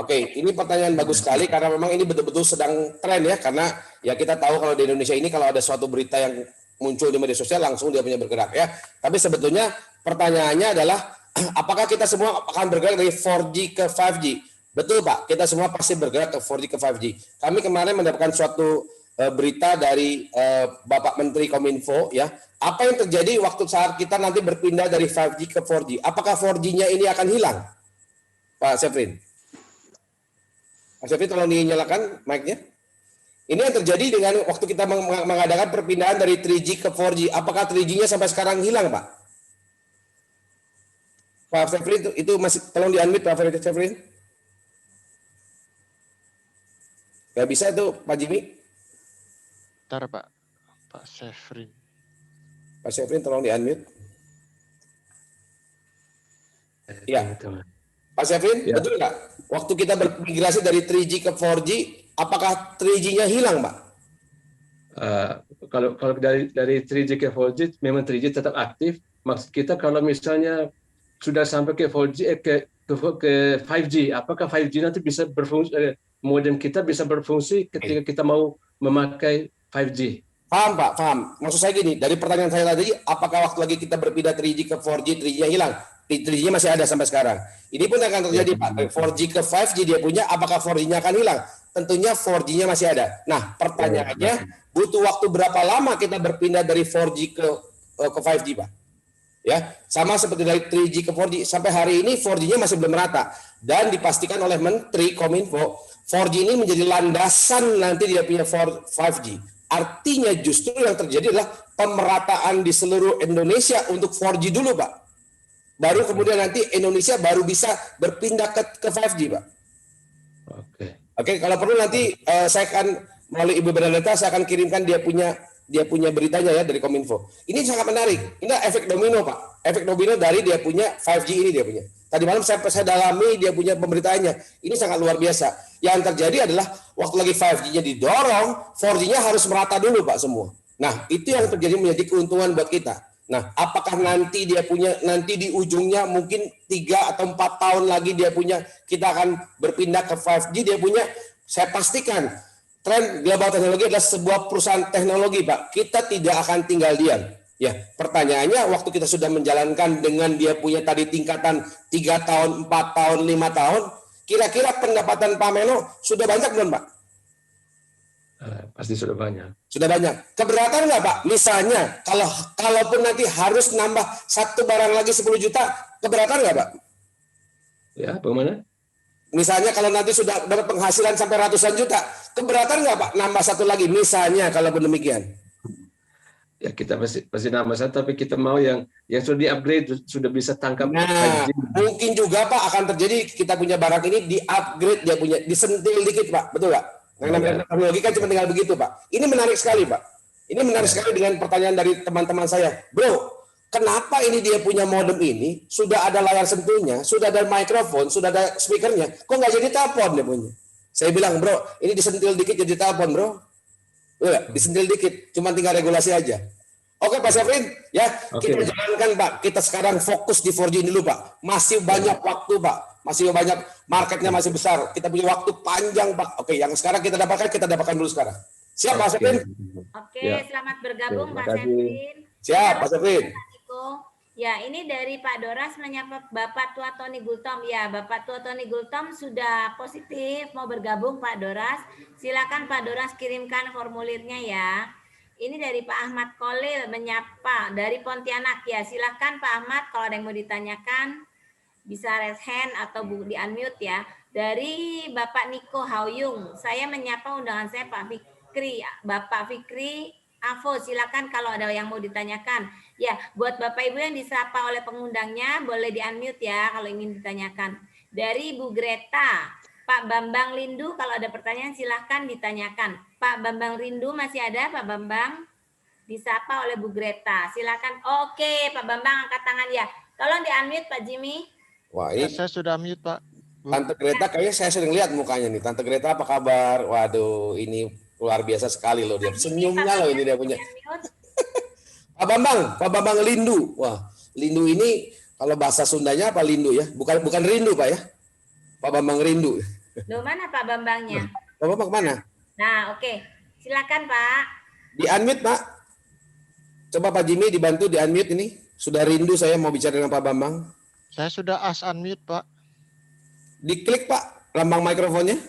Speaker 5: Oke, ini pertanyaan bagus sekali karena memang ini betul-betul sedang tren ya, karena ya kita tahu kalau di Indonesia ini kalau ada suatu berita yang muncul di media sosial langsung dia punya bergerak ya. Tapi sebetulnya pertanyaannya adalah apakah kita semua akan bergerak dari 4G ke 5G? Betul Pak, kita semua pasti bergerak ke 4G ke 5G. Kami kemarin mendapatkan suatu berita dari Bapak Menteri Kominfo ya. Apa yang terjadi waktu saat kita nanti berpindah dari 5G ke 4G? Apakah 4G-nya ini akan hilang? Pak Syafrin. Pak Syafrin tolong dinyalakan mic-nya. Ini yang terjadi dengan waktu kita mengadakan perpindahan dari 3G ke 4G. Apakah 3G-nya sampai sekarang hilang, Pak? Pak Syafrin itu masih tolong di-unmute Pak Syafrin. Gak bisa itu Pak Jimmy.
Speaker 6: Bentar, Pak. Pak Sefrin.
Speaker 5: Pak Syafrin tolong di-unmute. Iya. Pak Syafrin,
Speaker 8: Ya.
Speaker 5: betul nggak? Waktu kita bermigrasi dari 3G ke 4G, apakah 3G-nya hilang, Pak?
Speaker 8: Kalau dari 3G ke 4G memang 3G tetap aktif. Maksud kita kalau misalnya sudah sampai ke 4G ke 5G, apakah 5G nanti bisa berfungsi, modem kita bisa berfungsi ketika kita mau memakai 5G?
Speaker 5: Paham, Pak, paham. Maksud saya gini, dari pertanyaan saya tadi, apakah waktu lagi kita berpindah 3G ke 4G, 3G-nya hilang? 3G-nya masih ada sampai sekarang. Ini pun akan terjadi, Pak. 4G ke 5G dia punya, apakah 4G-nya akan hilang? Tentunya 4G-nya masih ada. Nah, pertanyaannya, butuh waktu berapa lama kita berpindah dari 4G ke 5G, Pak? Ya, sama seperti dari 3G ke 4G. Sampai hari ini 4G-nya masih belum merata. Dan dipastikan oleh Menteri Kominfo, 4G ini menjadi landasan nanti dia punya 5G. Artinya justru yang terjadi adalah pemerataan di seluruh Indonesia untuk 4G dulu, Pak. Baru kemudian nanti Indonesia baru bisa berpindah ke 5G, Pak. Oke, kalau perlu nanti saya akan melalui Ibu Bernadetta saya akan kirimkan dia punya beritanya ya dari Kominfo. Ini sangat menarik. Ini efek domino, Pak. Efek domino dari dia punya 5G ini dia punya. Tadi malam saya dalami dia punya pemberitaannya. Ini sangat luar biasa. Yang terjadi adalah waktu lagi 5G-nya didorong, 4G-nya harus merata dulu, Pak, semua. Nah, itu yang terjadi menjadi keuntungan buat kita. Nah, apakah nanti dia punya, nanti di ujungnya mungkin 3 atau 4 tahun lagi dia punya, kita akan berpindah ke 5G, dia punya, saya pastikan, tren global teknologi adalah sebuah perusahaan teknologi, Pak. Kita tidak akan tinggal diam. Ya, pertanyaannya waktu kita sudah menjalankan dengan dia punya tadi tingkatan 3 tahun, 4 tahun, 5 tahun, kira-kira pendapatan Pak Meno sudah banyak belum, Pak?
Speaker 8: Pasti sudah banyak.
Speaker 5: Sudah banyak. Keberatan nggak, Pak? Misalnya, kalaupun nanti harus nambah satu barang lagi 10 juta, keberatan nggak, Pak?
Speaker 8: Ya, bagaimana?
Speaker 5: Misalnya kalau nanti sudah dapat penghasilan sampai ratusan juta, keberatan nggak, Pak? Nambah satu lagi, misalnya kalaupun demikian.
Speaker 8: Ya kita pasti nama saya, tapi kita mau yang sudah di-upgrade, sudah bisa tangkap.
Speaker 5: Nah, mungkin juga Pak akan terjadi kita punya barang ini di-upgrade, dia punya disentil dikit, Pak, betul nggak? Yang namanya teknologi kan cuma tinggal begitu, Pak. Ini menarik sekali, Pak. Ini menarik sekali dengan pertanyaan dari teman-teman saya, bro. Kenapa ini dia punya modem ini sudah ada layar sentuhnya, sudah ada mikrofon, sudah ada speakernya, kok nggak jadi telepon dia punya? Saya bilang, bro, ini disentil dikit jadi telepon, bro. Disentil dikit, cuma tinggal regulasi aja. Oke, Pak Syafrin, ya kita jalankan, Pak. Kita sekarang fokus di 4G dulu, Pak. Masih banyak waktu, Pak. Masih banyak, marketnya masih besar. Kita punya waktu panjang, Pak. Oke, yang sekarang kita dapatkan dulu sekarang. Siap, Pak Syafrin?
Speaker 1: Oke, selamat bergabung, Pak Syafrin.
Speaker 5: Siap, Pak Syafrin.
Speaker 1: Ya, ini dari Pak Doras menyapa Bapak Tua Tony Gultom. Ya, Bapak Tua Tony Gultom sudah positif mau bergabung, Pak Doras. Silakan Pak Doras kirimkan formulirnya ya. Ini dari Pak Ahmad Kolil menyapa dari Pontianak. Ya, silakan Pak Ahmad kalau ada yang mau ditanyakan bisa raise hand atau di unmute ya. Dari Bapak Niko Hauyung, saya menyapa undangan saya Pak Fikri. Bapak Fikri Avo, silakan kalau ada yang mau ditanyakan. Ya, buat Bapak Ibu yang disapa oleh pengundangnya, boleh di-unmute ya kalau ingin ditanyakan. Dari Bu Greta, Pak Bambang Lindu, kalau ada pertanyaan silahkan ditanyakan. Pak Bambang Rindu masih ada, Pak Bambang? Disapa oleh Bu Greta, silakan. Oke, Pak Bambang angkat tangan ya. Tolong di-unmute Pak Jimmy.
Speaker 5: Wah,
Speaker 6: Ya,
Speaker 5: ini
Speaker 6: saya sudah mute, Pak.
Speaker 5: Tante Greta kayaknya saya sering lihat mukanya nih. Tante Greta apa kabar? Waduh, ini luar biasa sekali loh dia.
Speaker 1: Pak Jimmy,
Speaker 5: Senyumnya
Speaker 1: Pak
Speaker 5: loh
Speaker 1: Bambang
Speaker 5: ini dia punya.
Speaker 1: di-unmute.
Speaker 5: Pak Bambang Lindu. Wah, Lindu ini kalau bahasa Sundanya apa Lindu ya? Bukan rindu Pak ya? Pak Bambang Rindu.
Speaker 1: Loh, mana Pak Bambangnya?
Speaker 5: Pak Bambang kemana?
Speaker 1: Nah, oke. Silakan Pak.
Speaker 5: Di unmute Pak. Coba Pak Jimmy dibantu di unmute ini. Sudah rindu saya mau bicara dengan Pak Bambang.
Speaker 6: Saya sudah unmute, Pak.
Speaker 5: Diklik Pak lambang mikrofonnya.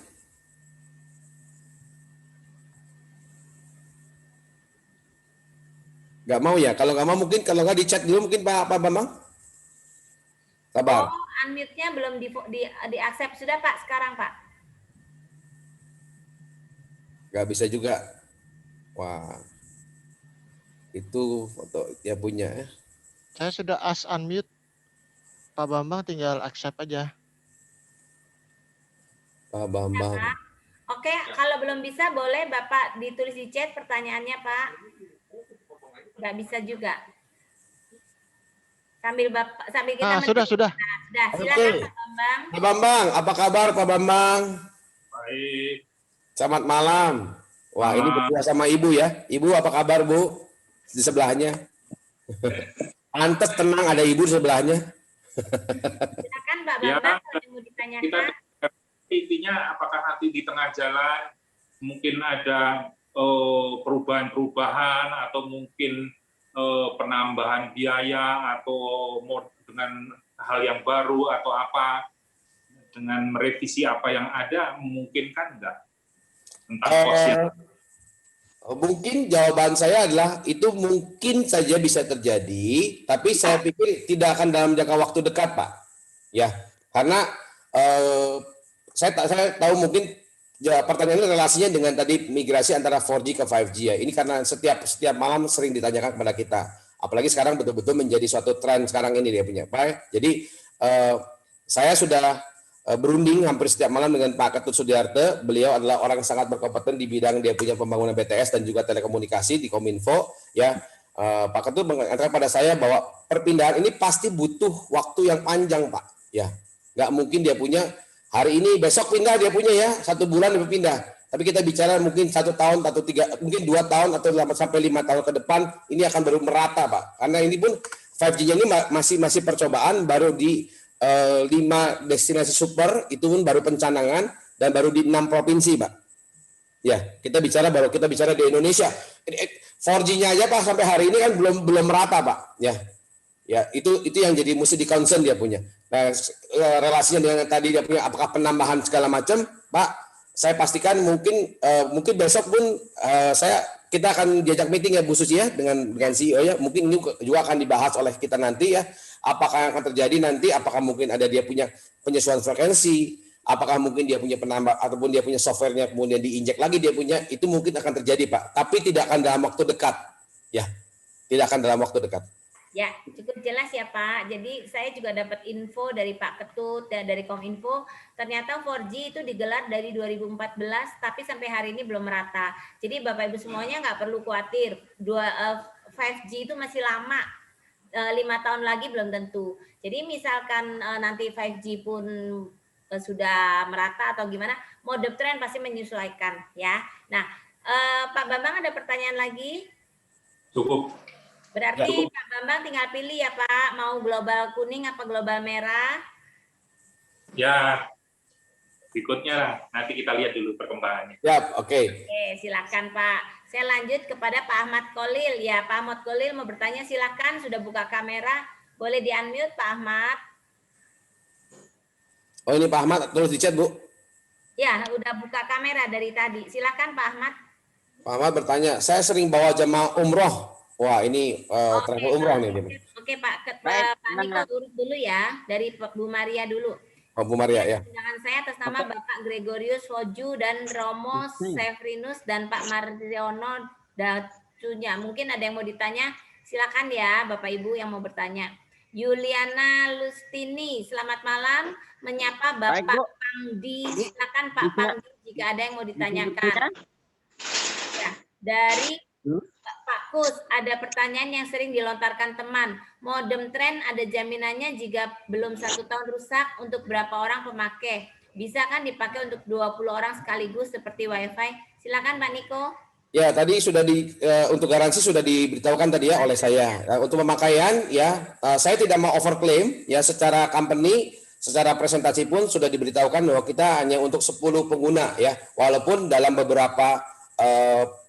Speaker 5: Gak mau ya? Kalau nggak mau mungkin kalau nggak di chat dulu mungkin Pak Bambang. Sabar.
Speaker 1: Oh, unmute-nya belum di accept sudah Pak sekarang Pak.
Speaker 5: Gak bisa juga. Wah. Itu foto dia punya ya.
Speaker 6: Saya sudah unmute. Pak Bambang tinggal accept aja.
Speaker 5: Pak Bambang.
Speaker 1: Ya, Pak. Oke, kalau belum bisa boleh Bapak ditulis di chat pertanyaannya Pak. Nggak bisa juga. Sambil kita
Speaker 6: Sudah.
Speaker 1: Nah, silakan
Speaker 5: Oke.
Speaker 1: Pak Bambang.
Speaker 5: Pak Bambang, apa kabar Pak Bambang?
Speaker 9: Baik.
Speaker 5: Selamat malam. Wah, ini berdua sama Ibu ya. Ibu apa kabar Bu? Di sebelahnya. Pantes tenang ada Ibu di sebelahnya.
Speaker 1: Silakan Pak
Speaker 9: Ya,
Speaker 1: Bambang kalau yang mau ditanyakan.
Speaker 9: Kita intinya apakah nanti di tengah jalan mungkin ada perubahan-perubahan atau mungkin penambahan biaya atau dengan hal yang baru atau apa dengan merevisi apa yang ada memungkinkan enggak tentang kosnya?
Speaker 5: Mungkin jawaban saya adalah itu mungkin saja bisa terjadi, tapi saya pikir tidak akan dalam jangka waktu dekat, Pak. Ya, karena saya tahu mungkin pertanyaan ini relasinya dengan tadi migrasi antara 4G ke 5G ya. Ini karena setiap malam sering ditanyakan kepada kita. Apalagi sekarang betul-betul menjadi suatu tren sekarang ini dia punya, Pak. Jadi saya sudah berunding hampir setiap malam dengan Pak Ketut Sudiarte. Beliau adalah orang yang sangat berkompeten di bidang dia punya pembangunan BTS dan juga telekomunikasi di Kominfo. Ya, Pak Ketut mengatakan pada saya bahwa perpindahan ini pasti butuh waktu yang panjang, Pak. Ya, nggak mungkin dia punya hari ini besok pindah dia punya ya 1 bulan berpindah. Tapi kita bicara mungkin 1 tahun atau 3, mungkin 2 tahun atau sampai 5 tahun ke depan ini akan baru merata, Pak. Karena ini pun 5G-nya ini masih percobaan baru di 5 destinasi super itu pun baru pencanangan dan baru di 6 provinsi, Pak. Ya, kita bicara di Indonesia. 4G-nya aja Pak sampai hari ini kan belum merata, Pak. Ya. Ya, itu yang jadi mesti di concern dia punya. Nah, relasinya dengan tadi dia punya apakah penambahan segala macam, Pak, saya pastikan mungkin besok pun kita akan diajak meeting ya Bu Suci ya dengan CEO ya. Mungkin ini juga akan dibahas oleh kita nanti ya. Apakah yang akan terjadi nanti, apakah mungkin ada dia punya penyesuaian frekuensi, apakah mungkin dia punya penambah ataupun dia punya softwarenya kemudian diinjek lagi dia punya, itu mungkin akan terjadi Pak. Tapi tidak akan dalam waktu dekat. Ya, tidak akan dalam waktu dekat.
Speaker 1: Ya, cukup jelas ya Pak. Jadi saya juga dapat info dari Pak Ketut dan dari Kominfo, ternyata 4G itu digelar dari 2014, tapi sampai hari ini belum merata. Jadi Bapak Ibu semuanya nggak perlu khawatir. 5G itu masih lama, 5 tahun lagi belum tentu. Jadi misalkan nanti 5G pun sudah merata atau gimana, mode trend pasti menyesuaikan ya. Nah, Pak Bambang ada pertanyaan lagi?
Speaker 9: Cukup.
Speaker 1: Berarti
Speaker 9: Ya.
Speaker 1: Pak Bambang tinggal pilih ya Pak, mau global kuning apa global merah?
Speaker 9: Ya, berikutnya lah. Nanti kita lihat dulu perkembangannya.
Speaker 5: Ya, oke.
Speaker 1: Oke, silakan Pak. Saya lanjut kepada Pak Ahmad Kolil. Ya, Pak Ahmad Kolil mau bertanya, silakan. Sudah buka kamera, boleh di-unmute Pak Ahmad.
Speaker 5: Oh ini Pak Ahmad, terus di chat Bu.
Speaker 1: Ya, udah buka kamera dari tadi. Silakan Pak Ahmad.
Speaker 5: Pak Ahmad bertanya, saya sering bawa jemaah umroh. Wah ini travel umroh nih.
Speaker 1: Oke Pak, Pak Niko urut dulu ya, dari Bu Maria dulu.
Speaker 5: Oh, Bu Maria ya.
Speaker 1: Undangan saya atas nama Bapak Gregorius Foju dan Romo Severinus dan Pak Mariono cucunya. Mungkin ada yang mau ditanya, silakan ya Bapak Ibu yang mau bertanya. Yuliana Lustini, selamat malam, menyapa
Speaker 10: Baik,
Speaker 1: Bapak
Speaker 10: Bu.
Speaker 1: Pangdi. Silakan Pak
Speaker 10: Bisa.
Speaker 1: Pangdi jika ada yang mau ditanyakan.
Speaker 10: Bisa.
Speaker 1: Ya, dari Pak Kus, ada pertanyaan yang sering dilontarkan teman. Modem tren ada jaminannya jika belum 1 tahun rusak untuk berapa orang pemakai? Bisa kan dipakai untuk 20 orang sekaligus seperti WiFi? Silakan Pak Niko.
Speaker 5: Ya, tadi sudah untuk garansi sudah diberitahukan tadi ya oleh saya. Untuk pemakaian ya, saya tidak mau overclaim ya, secara company, secara presentasi pun sudah diberitahukan bahwa kita hanya untuk 10 pengguna ya. Walaupun dalam beberapa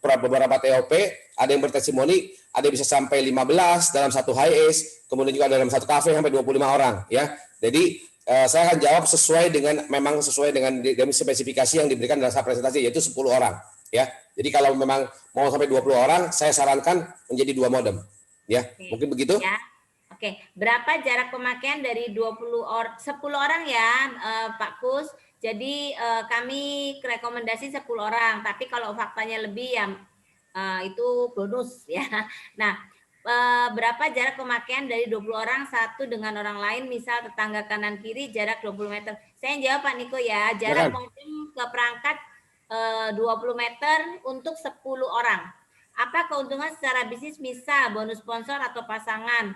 Speaker 5: TOP ada yang bertestimoni, ada yang bisa sampai 15 dalam satu high ace, kemudian juga dalam satu kafe sampai 25 orang ya. Jadi saya akan jawab sesuai dengan spesifikasi yang diberikan dalam presentasi, yaitu 10 orang ya. Jadi kalau memang mau sampai 20 orang, saya sarankan menjadi 2 modem ya.
Speaker 1: Oke.
Speaker 5: Mungkin begitu?
Speaker 1: Ya. Oke, berapa jarak pemakaian dari 10 orang ya Pak Kus. Jadi kami rekomendasi 10 orang, tapi kalau faktanya lebih ya itu bonus ya. Nah, berapa jarak pemakaian dari 20 orang satu dengan orang lain, misal tetangga kanan kiri jarak 20 meter. Saya jawab Pak Niko ya, jarak modem ke perangkat 20 meter untuk 10 orang. Apa keuntungan secara bisnis, misal bonus sponsor atau pasangan?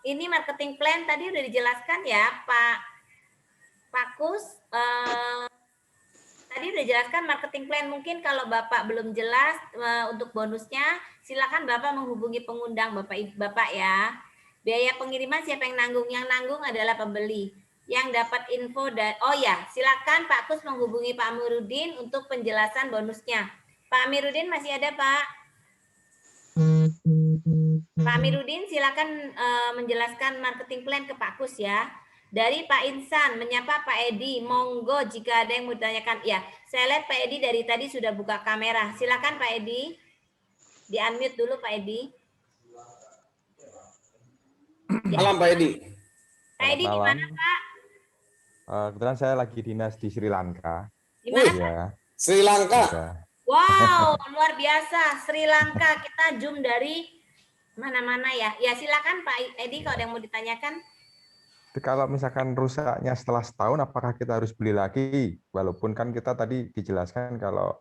Speaker 1: Ini marketing plan tadi udah dijelaskan ya Pak Kus. Tadi udah jelaskan marketing plan. Mungkin kalau Bapak belum jelas untuk bonusnya, silakan Bapak menghubungi pengundang Bapak ya. Biaya pengiriman siapa yang nanggung? Yang nanggung adalah pembeli. Yang dapat info dan silakan Pak Kus menghubungi Pak Amiruddin untuk penjelasan bonusnya. Pak Amiruddin masih ada, Pak? Pak Amiruddin silakan menjelaskan marketing plan ke Pak Kus ya. Dari Pak Insan, menyapa Pak Edi, monggo jika ada yang mau ditanyakan. Ya, saya lihat Pak Edi dari tadi sudah buka kamera. Silakan Pak Edi. Di-unmute dulu Pak Edi.
Speaker 5: Malam Pak Edi.
Speaker 1: Pak Edi di mana Pak?
Speaker 11: Kebetulan saya lagi dinas di Sri Lanka.
Speaker 1: Di mana?
Speaker 11: Ya.
Speaker 5: Sri Lanka.
Speaker 11: Ya.
Speaker 1: Wow, luar biasa. Sri Lanka, kita zoom dari mana-mana ya. Ya, silakan Pak Edi kalau ada yang mau ditanyakan.
Speaker 11: Kalau misalkan rusaknya setelah setahun, apakah kita harus beli lagi? Walaupun kan kita tadi dijelaskan kalau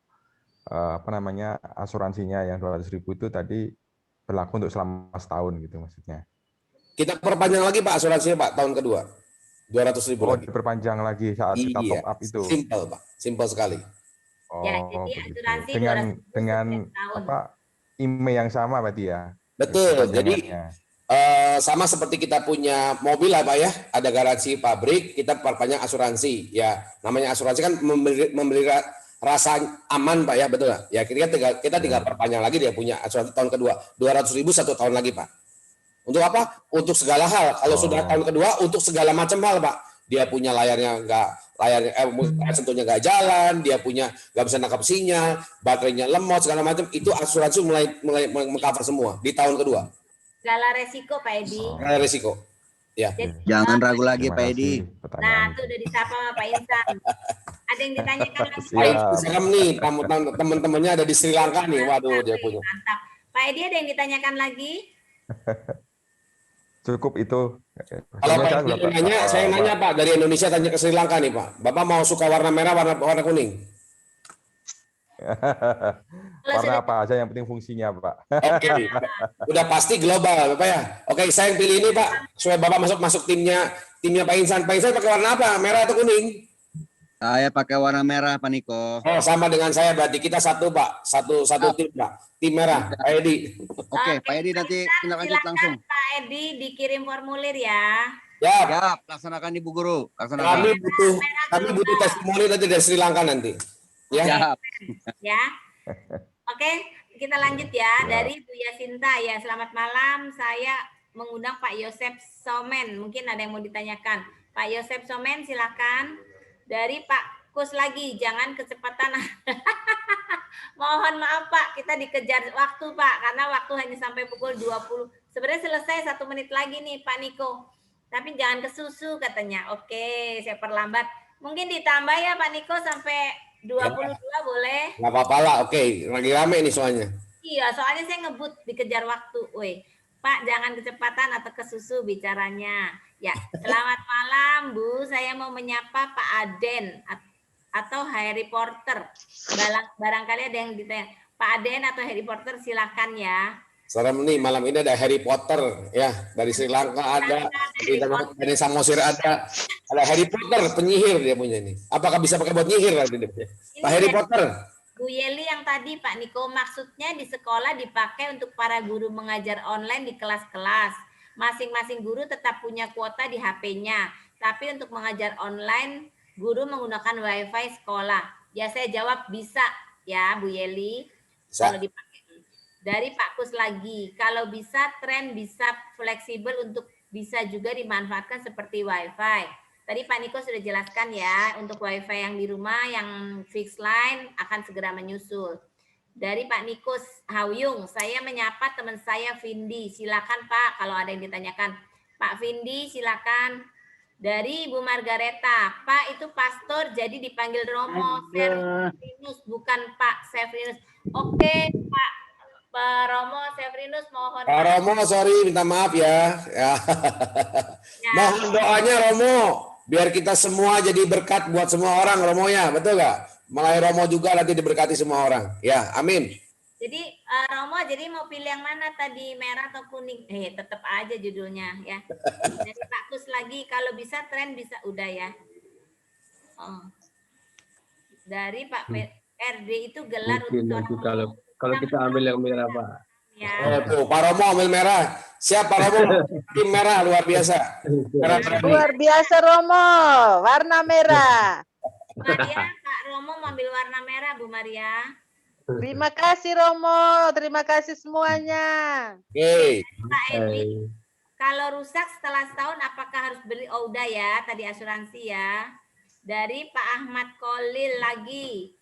Speaker 11: asuransinya yang 200.000 itu tadi berlaku untuk selama setahun gitu maksudnya.
Speaker 5: Kita perpanjang lagi Pak asuransinya Pak tahun kedua. 200.000 lagi.
Speaker 11: Diperpanjang lagi saat kita top up itu.
Speaker 5: Simpel Pak, simpel sekali.
Speaker 1: Ya, jadi asuransi
Speaker 11: dengan email yang sama berarti ya.
Speaker 5: Betul. Jadi sama seperti kita punya mobil lah Pak ya, ada garansi pabrik, kita perpanjang asuransi. Ya, namanya asuransi kan memberi rasa aman Pak ya, betul nggak? Ya, kita tinggal perpanjang lagi, dia punya asuransi tahun kedua, 200.000 1 tahun lagi Pak. Untuk apa? Untuk segala hal. Kalau sudah tahun kedua, untuk segala macam hal Pak. Dia punya layarnya sentuhnya nggak jalan, dia punya nggak bisa nangkap sinyal, baterainya lemot segala macam, itu asuransi mulai mengcover semua di tahun kedua.
Speaker 1: Segala resiko Pak Edi.
Speaker 5: Segala resiko. Ya.
Speaker 10: Jadi, jangan ragu lagi Pak Edi.
Speaker 1: Nah, itu udah disapa sama Pak Insan. Ada yang ditanyakan lagi?
Speaker 5: Pak Insan nih, teman-temannya ada di Sri Lanka nih. Waduh, dia punya.
Speaker 1: Mantap. Pak Edi ada yang ditanyakan lagi?
Speaker 11: Cukup itu.
Speaker 5: Kalau Pak Edi saya nanya Pak, dari Indonesia tanya ke Sri Lanka nih Pak. Bapak mau suka warna merah, warna kuning?
Speaker 11: Warna apa aja yang penting fungsinya Pak.
Speaker 5: Oke. Udah pasti global Bapak ya. Oke, saya yang pilih ini Pak, supaya Bapak masuk timnya Pak Insan. Pak Insan pakai warna apa? Merah atau kuning?
Speaker 10: Saya pakai warna merah Pak Niko.
Speaker 5: Oh, sama dengan saya, berarti kita satu Pak, satu tim Pak, tim merah. Pak Edi.
Speaker 10: Oke, Pak Edi nanti tindak lanjut langsung.
Speaker 1: Pak Edi dikirim formulir ya.
Speaker 5: Ya.
Speaker 10: Laksanakan Ibu Guru. Laksanakan.
Speaker 5: Kami butuh testimoni nanti dari Sri Lanka nanti. Ya.
Speaker 1: Ya. Oke, kita lanjut ya. Dari Bu Yasinta ya. Selamat malam. Saya mengundang Pak Yosep Somen. Mungkin ada yang mau ditanyakan. Pak Yosep Somen silakan. Dari Pak Kus lagi, jangan kecepatan. Mohon maaf Pak, kita dikejar waktu Pak, karena waktu hanya sampai pukul 20. Sebenarnya selesai 1 menit lagi nih Pak Niko. Tapi jangan kesusu katanya. Oke, saya perlambat. Mungkin ditambah ya Pak Niko sampai 22 boleh?
Speaker 5: Nggak apa-apa lah, oke. Lagi rame nih soalnya.
Speaker 1: Iya, soalnya saya ngebut dikejar waktu. Woi, Pak, jangan kecepatan atau kesusu bicaranya. Ya, selamat malam, Bu. Saya mau menyapa Pak Aden atau Harry Potter. Barangkali ada yang ditanya. Pak Aden atau Harry Potter, silakan ya.
Speaker 5: Serem nih, malam ini ada Harry Potter ya, dari Sri Lanka ada, dari Samosir ada Harry Potter penyihir dia punya ini. Apakah bisa pakai buat nyihir nanti dia? Pak Harry Potter.
Speaker 1: Bu Yeli yang tadi Pak Niko, maksudnya di sekolah dipakai untuk para guru mengajar online di kelas-kelas. Masing-masing guru tetap punya kuota di HP-nya, tapi untuk mengajar online guru menggunakan WiFi sekolah. Ya saya jawab bisa ya Bu Yeli.
Speaker 5: Bisa.
Speaker 1: Kalau dipakai. Dari Pak Kus lagi, kalau bisa tren bisa fleksibel untuk bisa juga dimanfaatkan seperti WiFi. Tadi Pak Niko sudah jelaskan ya, untuk WiFi yang di rumah yang fixed line akan segera menyusul. Dari Pak Nikus Hawyung, saya menyapa teman saya Vindi. Silakan Pak, kalau ada yang ditanyakan. Pak Vindi, silakan. Dari Bu Margareta, Pak itu pastor jadi dipanggil Romo Severinus, bukan Pak Severinus. Oke Pak. Pak Romo Severinus mohon.
Speaker 5: Pak Romo, sorry, minta maaf ya. Mohon doanya Romo, biar kita semua jadi berkat buat semua orang Romo ya, betul nggak? Mulai Romo juga nanti diberkati semua orang. Ya, amin.
Speaker 1: Jadi Romo, jadi mau pilih yang mana tadi, merah atau kuning? Tetap aja judulnya ya. Jadi Pak Kus lagi, kalau bisa tren bisa udah ya. Oh. Dari Pak RD itu gelar untuk
Speaker 8: kalau kita ambil yang merah, Pak.
Speaker 1: Ya.
Speaker 5: Oh, tuh, Pak Romo ambil merah. Siap Pak Romo, tim merah luar biasa.
Speaker 12: Luar biasa Romo, warna merah.
Speaker 1: Maria, Pak Romo mengambil warna merah, Bu Maria.
Speaker 12: Terima kasih Romo, terima kasih semuanya.
Speaker 5: Oke.
Speaker 1: Pak Edi, kalau rusak setelah setahun apakah harus beli? Oh udah ya, tadi asuransi ya. Dari Pak Ahmad Kolil lagi.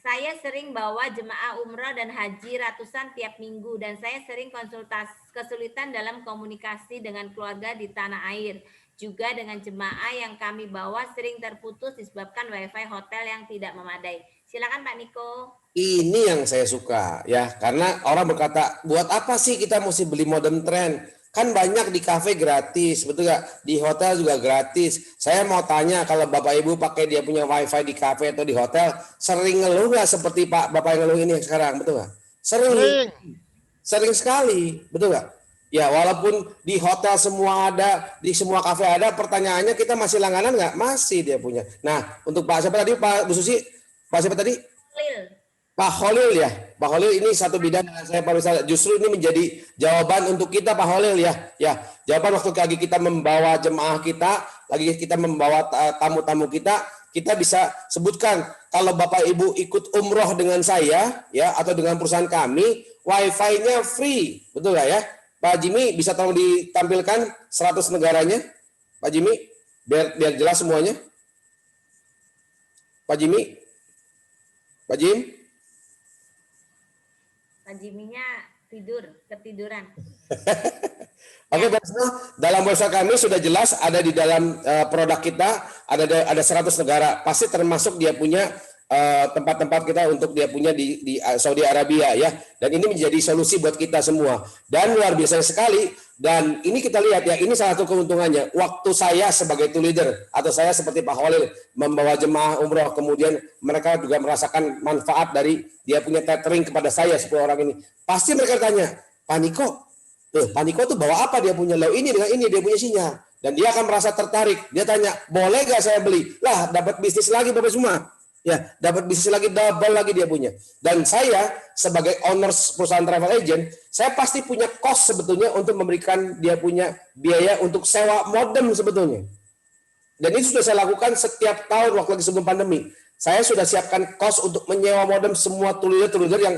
Speaker 1: Saya sering bawa jemaah umroh dan haji ratusan tiap minggu dan saya sering kesulitan dalam komunikasi dengan keluarga di tanah air. Juga dengan jemaah yang kami bawa sering terputus disebabkan wifi hotel yang tidak memadai. Silakan Pak Niko.
Speaker 5: Ini yang saya suka ya, karena orang berkata, buat apa sih kita mesti beli modem tren? Kan banyak di kafe gratis, betul nggak? Di hotel juga gratis. Saya mau tanya, kalau Bapak Ibu pakai dia punya wifi di kafe atau di hotel, sering ngeluh nggak seperti Pak Bapak yang ngeluh ini sekarang, betul nggak? Sering sekali, betul nggak? Ya walaupun di hotel semua ada, di semua kafe ada, pertanyaannya kita masih langganan nggak? Masih dia punya. Nah untuk Pak siapa tadi, Pak Bu Susi? Pak siapa tadi? Pak Holil ya, Pak Holil ini satu bidang dengan saya Pak Wisata. Justru ini menjadi jawaban untuk kita Pak Holil ya. Ya, jawaban waktu lagi kita membawa jemaah kita, lagi kita membawa tamu-tamu kita bisa sebutkan kalau Bapak Ibu ikut umroh dengan saya ya atau dengan perusahaan kami, wifi-nya free, betul nggak ya? Pak Jimmy bisa tolong ditampilkan 100 negaranya, Pak Jimmy, biar jelas semuanya. Pak Jimmy, Pak Jim.
Speaker 1: Pak Jiminya ketiduran.
Speaker 5: Oke, dalam website kami sudah jelas ada di dalam produk kita ada 100 negara. Pasti termasuk dia punya tempat-tempat kita untuk dia punya di Saudi Arabia ya. Dan ini menjadi solusi buat kita semua. Dan luar biasa sekali. Dan ini kita lihat ya, ini salah satu keuntungannya. Waktu saya sebagai tour leader atau saya seperti Pak Holil membawa jemaah umroh, kemudian mereka juga merasakan manfaat dari dia punya catering kepada saya 10 orang ini. Pasti mereka tanya, Pak Niko tuh bawa apa dia punya? Lo ini dengan ini dia punya sinyal. Dan dia akan merasa tertarik. Dia tanya, boleh gak saya beli? Lah, dapat bisnis lagi Bapak semua. Ya, dapat bisnis lagi, double lagi dia punya. Dan saya sebagai owner perusahaan travel agent, saya pasti punya cost sebetulnya untuk memberikan dia punya biaya untuk sewa modem sebetulnya. Dan ini sudah saya lakukan setiap tahun waktu lagi sebelum pandemi. Saya sudah siapkan cost untuk menyewa modem semua tour leader yang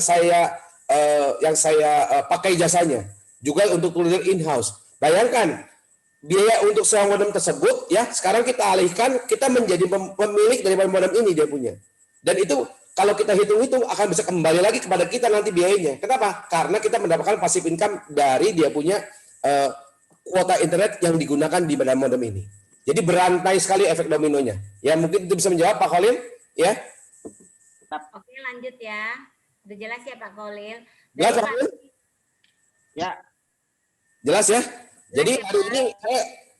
Speaker 5: saya pakai jasanya. Juga untuk tour leader in-house. Bayangkan, biaya untuk sewa modem tersebut ya sekarang kita alihkan, kita menjadi pemilik dari modem ini dia punya. Dan itu kalau kita hitung-hitung akan bisa kembali lagi kepada kita nanti biayanya. Kenapa? Karena kita mendapatkan passive income dari dia punya kuota internet yang digunakan di dalam modem ini. Jadi berantai sekali efek dominonya. Ya mungkin itu bisa menjawab Pak Khalil. ya.
Speaker 1: Oke, lanjut ya. Udah jelas ya Pak Khalil.
Speaker 5: Jelas,
Speaker 1: Dari
Speaker 5: Pak Khalil?
Speaker 10: Ya.
Speaker 5: Jelas ya. Jadi hari ini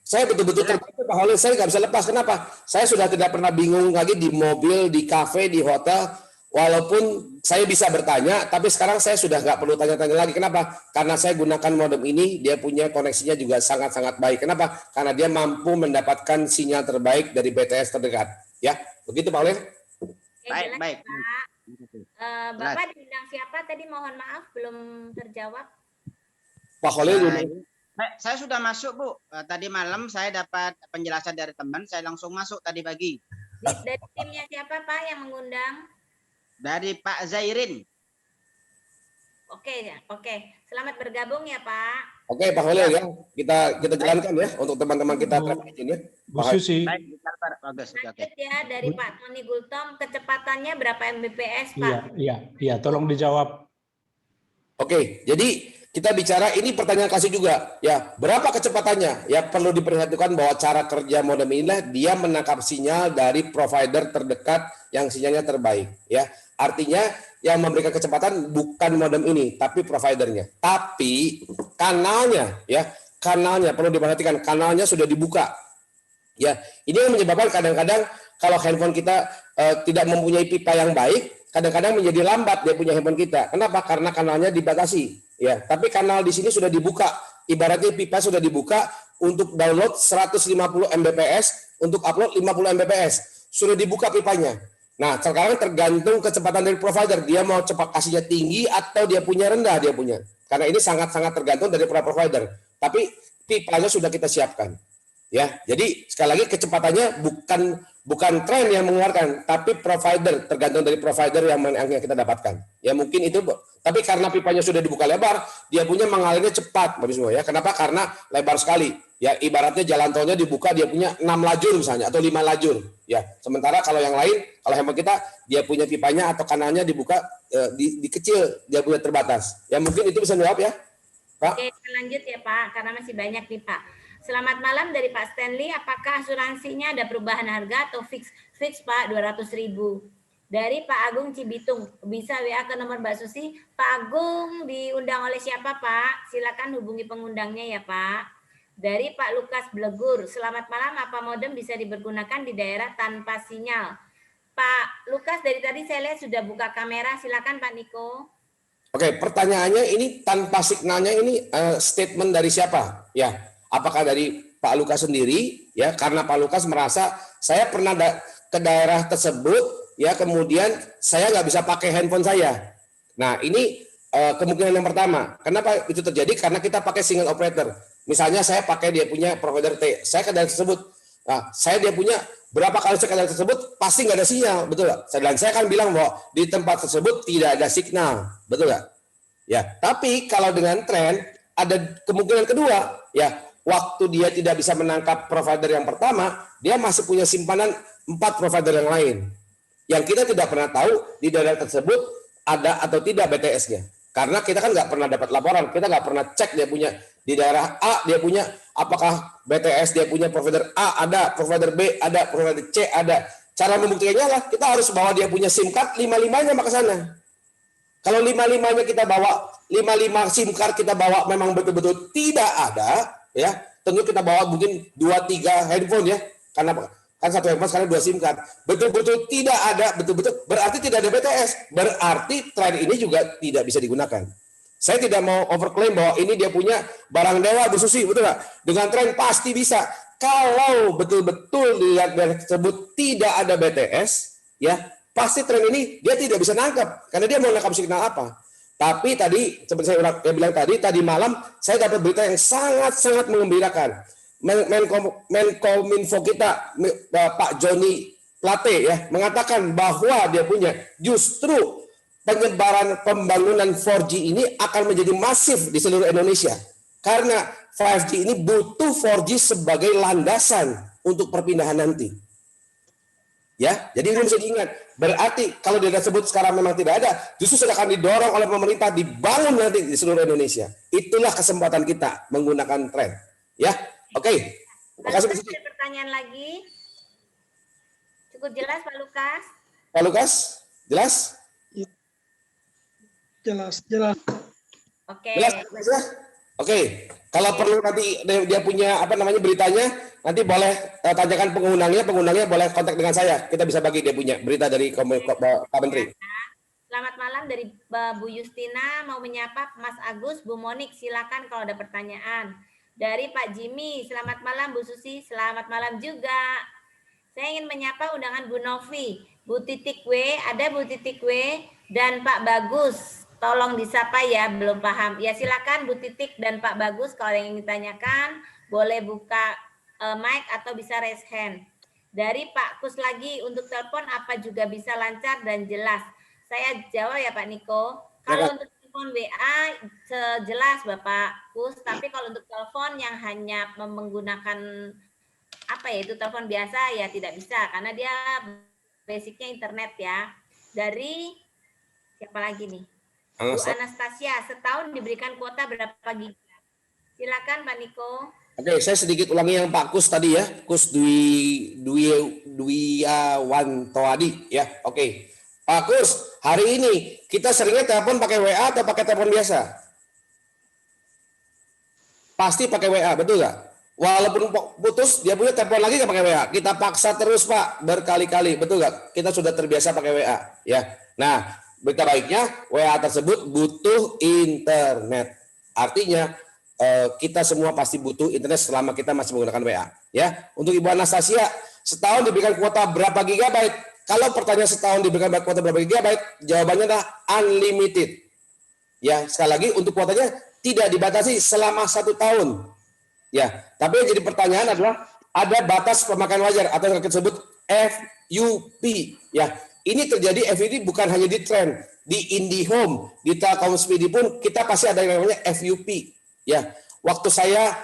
Speaker 5: saya betul-betul terbantu Pak Khalil. Saya nggak bisa lepas. Kenapa? Saya sudah tidak pernah bingung lagi di mobil, di kafe, di hotel. Walaupun saya bisa bertanya, tapi sekarang saya sudah nggak perlu tanya-tanya lagi. Kenapa? Karena saya gunakan modem ini, dia punya koneksinya juga sangat-sangat baik. Kenapa? Karena dia mampu mendapatkan sinyal terbaik dari BTS terdekat. Ya, begitu Pak Khalil.
Speaker 10: Baik, baik.
Speaker 1: Pak. Bapak diundang siapa tadi? Mohon maaf belum terjawab.
Speaker 5: Pak Khalil.
Speaker 13: Saya sudah masuk, Bu. Tadi malam saya dapat penjelasan dari teman, saya langsung masuk tadi pagi.
Speaker 1: Dari timnya siapa Pak yang mengundang?
Speaker 13: Dari Pak Zairin.
Speaker 1: Oke ya, oke. Selamat bergabung ya Pak.
Speaker 5: Oke Pak Khalil ya, kita jalankan ya untuk teman-teman kita travel agent ya.
Speaker 14: Bu Susi.
Speaker 13: Bagus.
Speaker 1: Lanjut ya dari Pak Tony Gultom, kecepatannya berapa Mbps Pak?
Speaker 14: Iya, tolong dijawab.
Speaker 5: Oke, jadi kita bicara ini pertanyaan klasik juga ya, berapa kecepatannya? Ya perlu diperhatikan bahwa cara kerja modem inilah dia menangkap sinyal dari provider terdekat yang sinyalnya terbaik ya. Artinya yang memberikan kecepatan bukan modem ini tapi providernya. Tapi kanalnya ya, kanalnya perlu diperhatikan, kanalnya sudah dibuka. Ya, ini yang menyebabkan kadang-kadang kalau handphone kita tidak mempunyai pipa yang baik, kadang-kadang menjadi lambat dia punya handphone kita. Kenapa? Karena kanalnya dibatasi. Ya, tapi kanal di sini sudah dibuka. Ibaratnya pipa sudah dibuka untuk download 150 Mbps, untuk upload 50 Mbps. Sudah dibuka pipanya. Nah, sekarang tergantung kecepatan dari provider. Dia mau cepat kasihnya tinggi atau dia punya rendah dia punya. Karena ini sangat-sangat tergantung dari provider. Tapi pipanya sudah kita siapkan. Ya, jadi sekali lagi kecepatannya bukan tren yang mengeluarkan, tapi provider, tergantung dari provider yang kita dapatkan. Ya mungkin itu, tapi karena pipanya sudah dibuka lebar, dia punya mengalirnya cepat, Bapak semua ya. Kenapa? Karena lebar sekali. Ya ibaratnya jalan tolnya dibuka, dia punya 6 lajur misalnya atau 5 lajur. Ya, sementara kalau yang lain, kalau handphone kita dia punya pipanya atau kanalnya dibuka di kecil, dia punya terbatas. Ya mungkin itu bisa jawab ya, Pak.
Speaker 1: Oke, lanjut ya Pak, karena masih banyak nih Pak. Selamat malam dari Pak Stanley. Apakah asuransinya ada perubahan harga atau fix Pak 200.000? Dari Pak Agung Cibitung. Bisa WA ke nomor Mbak Susi. Pak Agung diundang oleh siapa Pak? Silakan hubungi pengundangnya ya Pak. Dari Pak Lukas Blegur. Selamat malam. Apa modem bisa dipergunakan di daerah tanpa sinyal? Pak Lukas dari tadi saya lihat sudah buka kamera. Silakan Pak Niko.
Speaker 5: Oke, pertanyaannya ini tanpa signalnya ini statement dari siapa? Ya. Apakah dari Pak Lukas sendiri ya, karena Pak Lukas merasa saya pernah ke daerah tersebut ya, kemudian saya nggak bisa pakai handphone saya. Nah ini kemungkinan yang pertama. Kenapa itu terjadi? Karena kita pakai single operator. Misalnya saya pakai dia punya provider T, saya ke daerah tersebut, nah saya dia punya berapa kali saya ke daerah tersebut pasti nggak ada sinyal, betul nggak? Dan saya akan bilang bahwa di tempat tersebut tidak ada signal, betul nggak? Ya, tapi kalau dengan tren ada kemungkinan kedua ya. Waktu dia tidak bisa menangkap provider yang pertama, dia masih punya simpanan 4 provider yang lain. Yang kita tidak pernah tahu di daerah tersebut ada atau tidak BTS-nya. Karena kita kan nggak pernah dapat laporan, kita nggak pernah cek dia punya di daerah A, dia punya apakah BTS dia punya provider A ada, provider B ada, provider C ada. Cara membuktikannya lah kita harus bawa dia punya SIM card 5-5-nya ke sana. Kalau 5-5-nya kita bawa, 5-5 SIM card kita bawa memang betul-betul tidak ada, ya tentu kita bawa mungkin 2-3 handphone ya, karena kan satu handphone sekarang 2 SIM card, betul-betul tidak ada, betul-betul berarti tidak ada BTS, berarti tren ini juga tidak bisa digunakan. Saya tidak mau overclaim bahwa ini dia punya barang dewa Bu Susi, betul nggak? Dengan tren pasti bisa. Kalau betul-betul dilihat dari tersebut tidak ada BTS, ya pasti tren ini dia tidak bisa nangkap karena dia mau nangkap signal apa. Tapi tadi seperti saya bilang tadi malam saya dapat berita yang sangat-sangat mengembirakan. Menkominfo kita Pak Joni Plate ya mengatakan bahwa dia punya justru penyebaran pembangunan 4G ini akan menjadi masif di seluruh Indonesia. Karena 5G ini butuh 4G sebagai landasan untuk perpindahan nanti. Ya, jadi ini bisa diingat. Berarti kalau dia sebut sekarang memang tidak ada, justru sudah akan didorong oleh pemerintah dibangun nanti di seluruh Indonesia. Itulah kesempatan kita menggunakan tren. Ya, oke. Terima kasih.
Speaker 1: Ada pertanyaan lagi? Cukup jelas Pak Lukas?
Speaker 5: Pak Lukas, jelas?
Speaker 15: Jelas.
Speaker 1: Oke.
Speaker 5: Jelas ya? Oke. Kalau perlu nanti dia punya beritanya, nanti boleh tanyakan pengundangnya boleh kontak dengan saya. Kita bisa bagi dia punya berita dari Pak Menteri.
Speaker 1: Selamat malam dari Bu Justina, mau menyapa Mas Agus, Bu Monik, silakan kalau ada pertanyaan. Dari Pak Jimmy, selamat malam Bu Susi, selamat malam juga. Saya ingin menyapa undangan Bu Novi, Bu Titik W, ada Bu Titik W, dan Pak Bagus. Tolong disapa ya, belum paham. Ya silakan Bu Titik dan Pak Bagus kalau yang ingin ditanyakan, boleh buka mic atau bisa raise hand. Dari Pak Kus lagi, untuk telepon apa juga bisa lancar dan jelas. Saya jawab ya Pak Niko. Kalau untuk telepon WA sejelas Bapak Kus, tapi kalau untuk telepon yang hanya menggunakan itu telepon biasa ya tidak bisa karena dia basicnya internet ya. Dari siapa lagi nih? Bu Anastasia, setahun diberikan kuota berapa giga? Silakan Pak Niko.
Speaker 5: Oke, saya sedikit ulangi yang Pak Kus tadi ya, Kus Dwiawantoadi ya. Oke, Pak Kus, hari ini kita seringnya telepon pakai WA atau pakai telepon biasa? Pasti pakai WA, betul nggak? Walaupun putus, dia punya telepon lagi nggak pakai WA. Kita paksa terus Pak, berkali-kali, betul nggak? Kita sudah terbiasa pakai WA ya. Nah, berita baiknya WA tersebut butuh internet. Artinya kita semua pasti butuh internet selama kita masih menggunakan WA. Ya, untuk Ibu Anastasia, setahun diberikan kuota berapa gigabyte? Kalau pertanyaan setahun diberikan kuota berapa gigabyte, jawabannya adalah unlimited. Ya, sekali lagi untuk kuotanya tidak dibatasi selama 1 tahun. Ya, tapi yang jadi pertanyaan adalah ada batas pemakaian wajar atau yang disebut FUP. Ya, ini terjadi FUP bukan hanya di Trend, di IndiHome, di Telkom Speedy pun kita pasti ada yang namanya FUP. Ya, waktu saya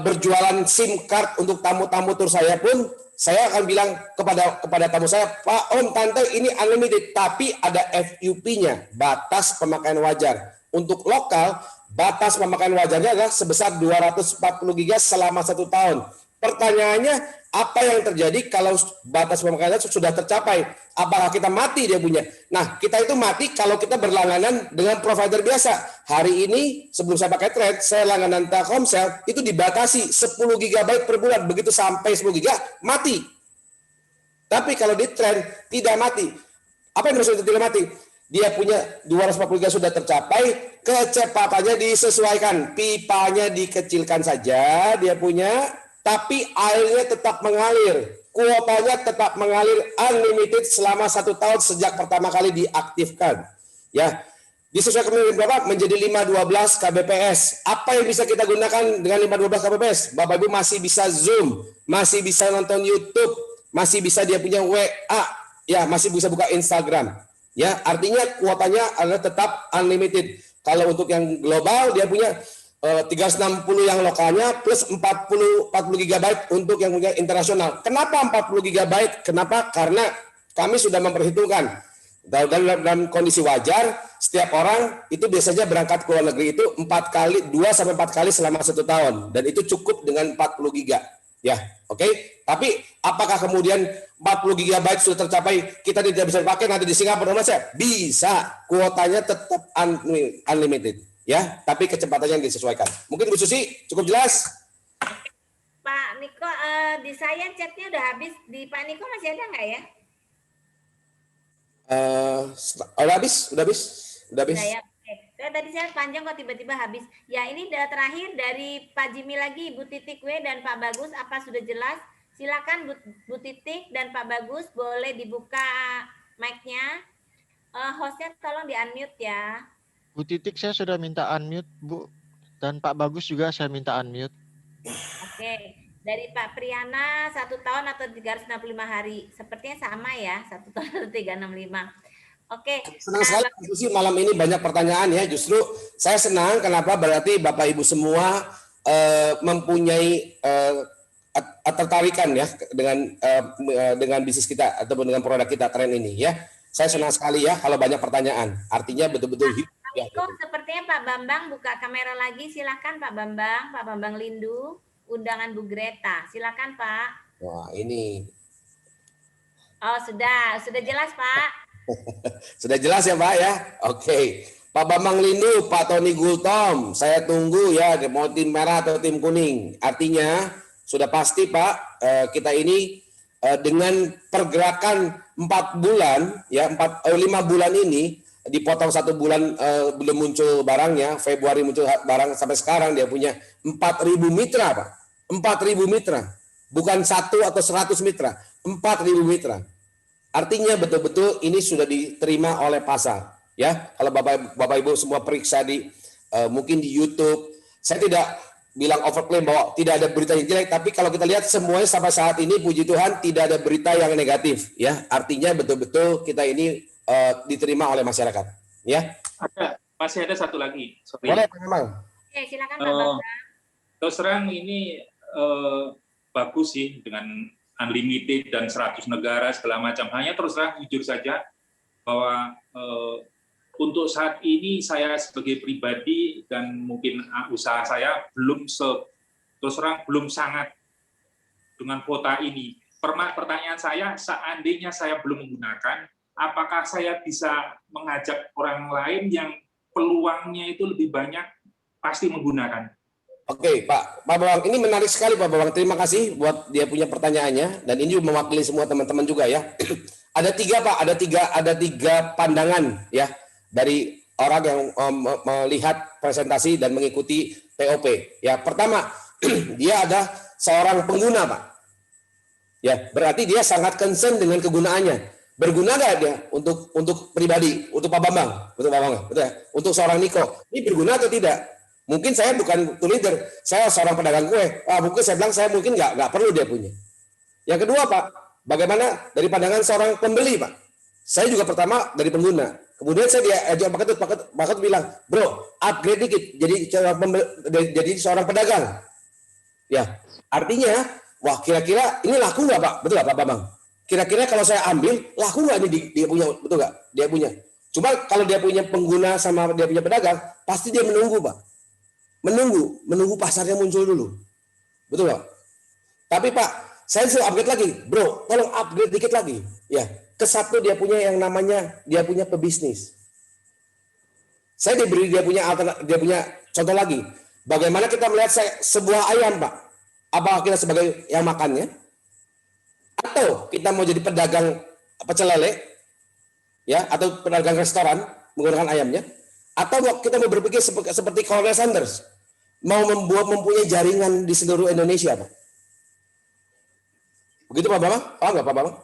Speaker 5: berjualan SIM card untuk tamu-tamu tur saya pun, saya akan bilang kepada tamu saya, Pak Om, Tante, ini unlimited, tapi ada FUP-nya, batas pemakaian wajar. Untuk lokal, batas pemakaian wajarnya adalah sebesar 240 GB selama 1 tahun. Pertanyaannya, apa yang terjadi kalau batas pemakaian sudah tercapai? Apakah kita mati dia punya? Nah, kita itu mati kalau kita berlangganan dengan provider biasa. Hari ini, sebelum saya pakai Trend, saya langganan Telkomsel, itu dibatasi 10 GB per bulan. Begitu sampai 10 GB, mati. Tapi kalau di Trend, tidak mati. Apa yang maksudnya tidak mati? Dia punya 240 GB sudah tercapai, kecepatannya disesuaikan. Pipanya dikecilkan saja, dia punya, tapi airnya tetap mengalir. Kuotanya tetap mengalir unlimited selama 1 tahun sejak pertama kali diaktifkan. Ya, disesuaikan menjadi berapa? Menjadi 512 kbps. Apa yang bisa kita gunakan dengan 512 kbps? Bapak Ibu masih bisa Zoom, masih bisa nonton YouTube, masih bisa dia punya WA, ya masih bisa buka Instagram. Ya, artinya kuotanya adalah tetap unlimited. Kalau untuk yang global dia punya 360 yang lokalnya plus 40 GB untuk yang punya internasional. Kenapa 40 GB? Kenapa? Karena kami sudah memperhitungkan dalam kondisi wajar setiap orang itu biasanya berangkat ke luar negeri itu 2 sampai 4 kali selama 1 tahun dan itu cukup dengan 40 GB. Ya, oke. Tapi apakah kemudian 40 GB sudah tercapai kita tidak bisa dipakai nanti di Singapura Malaysia? Bisa, kuotanya tetap unlimited. Ya, tapi kecepatannya yang disesuaikan. Mungkin Bu Susi cukup jelas?
Speaker 1: Pak Niko, di saya chatnya udah habis. Di Pak Niko masih ada nggak ya?
Speaker 5: Udah habis.
Speaker 1: Udah ya. Tadi saya panjang kok tiba-tiba habis. Ya, ini terakhir dari Pak Jimmy lagi, Bu Titik W dan Pak Bagus. Apa sudah jelas? Silakan Bu Titik dan Pak Bagus boleh dibuka mic-nya. Hostnya tolong di-unmute ya.
Speaker 6: Bu Titik saya sudah minta unmute, Bu. Dan Pak Bagus juga saya minta unmute.
Speaker 1: Oke. Dari Pak Priyana 1 tahun atau 365 hari. Sepertinya sama ya, 1 tahun atau 365. Oke.
Speaker 5: Senang sekali diskusi malam ini banyak pertanyaan ya. Justru saya senang kenapa berarti Bapak Ibu semua mempunyai ketertarikan ya dengan bisnis kita ataupun dengan produk kita Trend ini ya. Saya senang sekali ya kalau banyak pertanyaan. Artinya betul-betul
Speaker 1: Kok sepertinya Pak Bambang buka kamera lagi. Silakan Pak Bambang Lindu, undangan Bu Greta. Silakan Pak.
Speaker 5: Wah, ini
Speaker 1: Oh, sudah jelas, Pak.
Speaker 5: Sudah jelas ya Pak ya? Oke. Pak Bambang Lindu, Pak Tony Gultom, saya tunggu ya, mau tim merah atau tim kuning. Artinya sudah pasti Pak, kita ini dengan pergerakan 4 bulan, ya 5 bulan ini, dipotong 1 bulan belum muncul barangnya, Februari muncul barang sampai sekarang dia punya 4.000 mitra Pak. 4.000 mitra, bukan 1 atau 100 mitra, 4.000 mitra. Artinya betul-betul ini sudah diterima oleh pasar. Ya, kalau Bapak Ibu semua periksa di mungkin di YouTube, saya tidak bilang overclaim bahwa tidak ada berita yang jelek, tapi kalau kita lihat semuanya sampai saat ini puji Tuhan tidak ada berita yang negatif, ya. Artinya betul-betul kita ini diterima oleh masyarakat, ya.
Speaker 9: Masih ada satu lagi. Sorry.
Speaker 5: Boleh, Pak Bambang.
Speaker 1: Oke, silakan Pak Bambang.
Speaker 9: Terus terang ini bagus sih dengan unlimited dan 100 negara segala macam. Hanya terus terang jujur saja bahwa untuk saat ini saya sebagai pribadi dan mungkin usaha saya belum belum sangat dengan kuota ini. Pertanyaan saya, seandainya saya belum menggunakan, apakah saya bisa mengajak orang lain yang peluangnya itu lebih banyak pasti menggunakan?
Speaker 5: Oke, Pak Bambang, ini menarik sekali Pak Bambang. Terima kasih buat dia punya pertanyaannya, dan ini mewakili semua teman-teman juga ya. Ada 3 Pak, ada tiga pandangan ya dari orang yang melihat presentasi dan mengikuti TOP. Ya, pertama, dia ada seorang pengguna Pak. Ya, berarti dia sangat concern dengan kegunaannya. Berguna nggak dia untuk pribadi, untuk Pak Bambang, betul Pak Bambang, betul ya? Untuk seorang Niko, ini berguna atau tidak? Mungkin saya bukan tool leader, saya seorang pedagang kue. Mungkin saya bilang saya mungkin nggak perlu dia punya. Yang kedua Pak, bagaimana dari pandangan seorang pembeli Pak? Saya juga pertama dari pengguna. Kemudian saya diajak Pak Ketut bilang, bro, upgrade dikit jadi seorang pedagang. Ya, artinya, wah kira-kira ini laku nggak Pak? Betul nggak Pak Bambang? Kira-kira kalau saya ambil, laku nggak ini dia punya? Betul nggak? Dia punya. Cuma kalau dia punya pengguna sama dia punya pedagang, pasti dia menunggu Pak. Menunggu pasarnya muncul dulu. Betul Pak? Tapi Pak, saya suruh upgrade lagi. Bro, tolong upgrade dikit lagi. Ya, ke satu dia punya yang namanya, dia punya pebisnis. Saya dia punya contoh lagi. Bagaimana kita melihat sebuah ayam Pak? Apakah kita sebagai yang makannya? Atau kita mau jadi pedagang pecel lele? Ya, atau pedagang restoran menggunakan ayamnya? Atau kita mau berpikir seperti Colonel Sanders, mau mempunyai jaringan di seluruh Indonesia, Pak? Begitu Pak Bambang? Oh enggak Pak Bambang?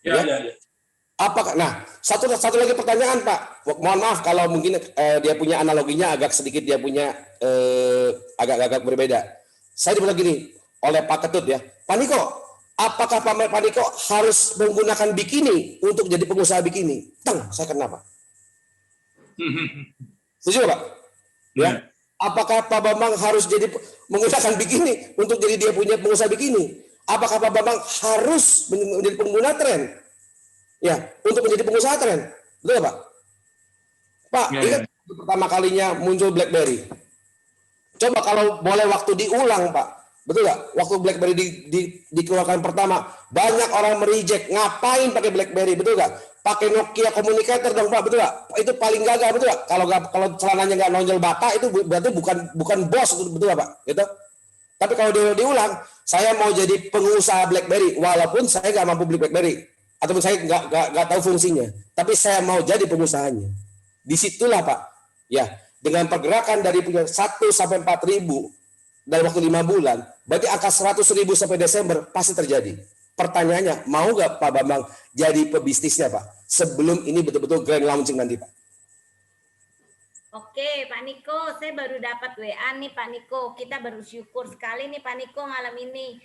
Speaker 9: Ya.
Speaker 5: Apakah? Nah, satu lagi pertanyaan Pak. Mohon maaf kalau mungkin dia punya analoginya agak sedikit dia punya agak berbeda. Saya dibilang gini oleh Pak Ketut ya, Pak Niko, apakah Pak Niko harus menggunakan bikini untuk jadi pengusaha bikini? Saya kenapa? Setuju Pak? Ya. Apakah Pak Bambang harus jadi menggunakan bikini untuk jadi dia punya pengusaha bikini? Apakah Pak Bambang harus menjadi pengguna tren? Ya, untuk menjadi pengusaha tren. Betul Pak? Pak, ingat pertama kalinya muncul BlackBerry. Coba kalau boleh waktu diulang Pak. Betul nggak? Waktu BlackBerry dikeluarkan pertama, banyak orang mereject. Ngapain pakai BlackBerry? Betul nggak? Pakai Nokia Communicator dong Pak, betul nggak? Itu paling gagal, betul nggak? Kalau celananya nggak nonjol bata itu berarti bukan bos, betul nggak Pak? Gitu. Tapi kalau diulang, saya mau jadi pengusaha BlackBerry, walaupun saya nggak mampu beli BlackBerry, ataupun saya nggak tahu fungsinya, tapi saya mau jadi pengusahanya. Disitulah Pak, ya dengan pergerakan dari punya 1 sampai 4.000 dalam waktu 5 bulan, berarti angka 100.000 sampai Desember pasti terjadi. Pertanyaannya, mau nggak Pak Bambang jadi pebisnisnya Pak? Sebelum ini betul-betul grand launching nanti Pak.
Speaker 1: Oke Pak Niko, saya baru dapat WA nih Pak Niko. Kita bersyukur sekali nih Pak Niko malam ini.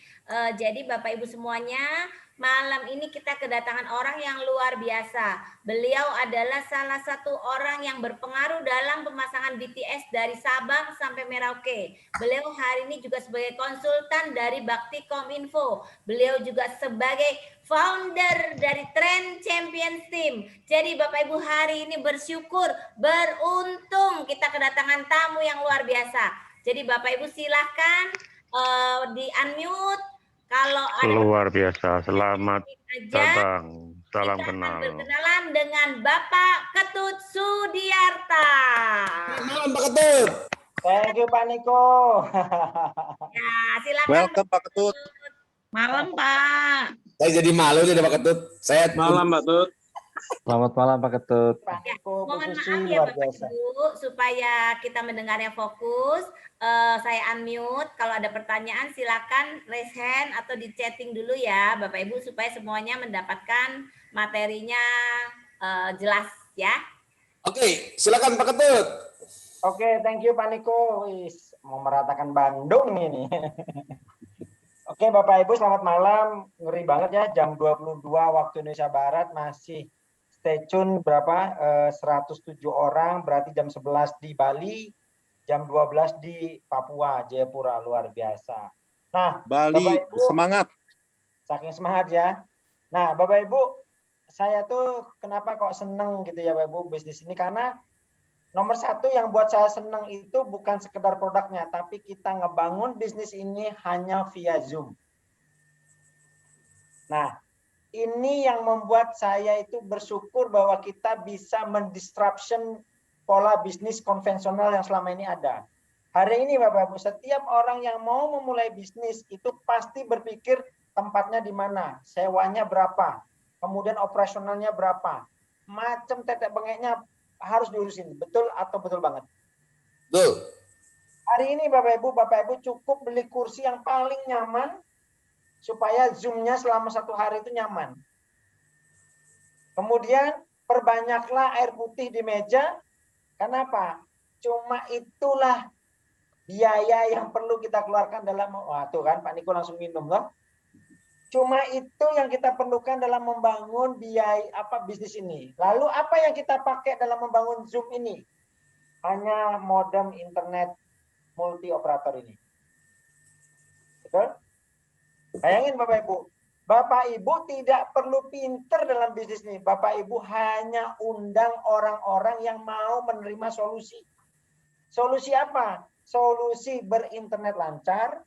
Speaker 1: Jadi Bapak Ibu semuanya, malam ini kita kedatangan orang yang luar biasa. Beliau adalah salah satu orang yang berpengaruh dalam pemasangan BTS dari Sabang sampai Merauke. Beliau hari ini juga sebagai konsultan dari Bakti Kominfo. Beliau juga sebagai founder dari Trend Champions Team. Jadi Bapak Ibu hari ini bersyukur, beruntung kita kedatangan tamu yang luar biasa. Jadi Bapak Ibu silahkan di unmute. Kalau ada
Speaker 15: Luar biasa. Selamat
Speaker 1: aja,
Speaker 15: datang. Salam
Speaker 1: kita akan
Speaker 15: kenal.
Speaker 1: berkenalan dengan Bapak Ketut Sudiarta.
Speaker 5: Malam Pak Ketut.
Speaker 16: Thank you Pak Niko.
Speaker 1: Ya, silakan.
Speaker 5: Welcome Pak Ketut.
Speaker 12: Malam Pak.
Speaker 5: Saya jadi malu nih Pak Ketut. Saya
Speaker 8: Malam Pak Ketut.
Speaker 14: Selamat malam Pak Ketut.
Speaker 16: Pak Niko,
Speaker 1: Mohon
Speaker 16: Bu Susi,
Speaker 1: maaf ya
Speaker 16: luar
Speaker 1: Bapak
Speaker 16: biasa.
Speaker 1: Ibu, supaya kita mendengarnya fokus. Saya unmute. Kalau ada pertanyaan silakan raise hand atau di chatting dulu ya Bapak Ibu supaya semuanya mendapatkan materinya jelas ya.
Speaker 5: Oke, silakan Pak Ketut.
Speaker 16: Oke, thank you Pak Niko. Wis, mau meratakan Bandung ini. Oke, Bapak Ibu selamat malam. Ngeri banget ya, jam 22 waktu Indonesia Barat masih stay tune berapa? 107 orang, berarti jam 11 di Bali, jam 12 di Papua, Jayapura, luar biasa. Nah,
Speaker 17: Bali,
Speaker 16: Bapak Ibu,
Speaker 17: semangat.
Speaker 16: saking semangat ya. Nah, Bapak Ibu, saya tuh kenapa kok seneng gitu ya Bapak Ibu bisnis ini, karena nomor satu yang buat saya seneng itu bukan sekedar produknya, tapi kita ngebangun bisnis ini hanya via Zoom. Nah, ini yang membuat saya itu bersyukur bahwa kita bisa mendisruption pola bisnis konvensional yang selama ini ada. Hari ini Bapak Ibu, setiap orang yang mau memulai bisnis itu pasti berpikir tempatnya di mana, sewanya berapa, kemudian operasionalnya berapa, macam tetek bengeknya harus diurusin. Betul atau betul banget?
Speaker 5: Betul.
Speaker 16: Hari ini Bapak Ibu cukup beli kursi yang paling nyaman supaya Zoom-nya selama 1 hari itu nyaman. Kemudian perbanyaklah air putih di meja. Kenapa? Cuma itulah biaya yang perlu kita keluarkan dalam, wah tuh kan Pak Niko langsung minum loh. Cuma itu yang kita perlukan dalam membangun biaya bisnis ini. Lalu apa yang kita pakai dalam membangun Zoom ini? Hanya modem internet multi operator ini. Betul? Bayangin Bapak Ibu. Bapak Ibu tidak perlu pinter dalam bisnis ini. Bapak Ibu hanya undang orang-orang yang mau menerima solusi. Solusi apa? Solusi berinternet lancar.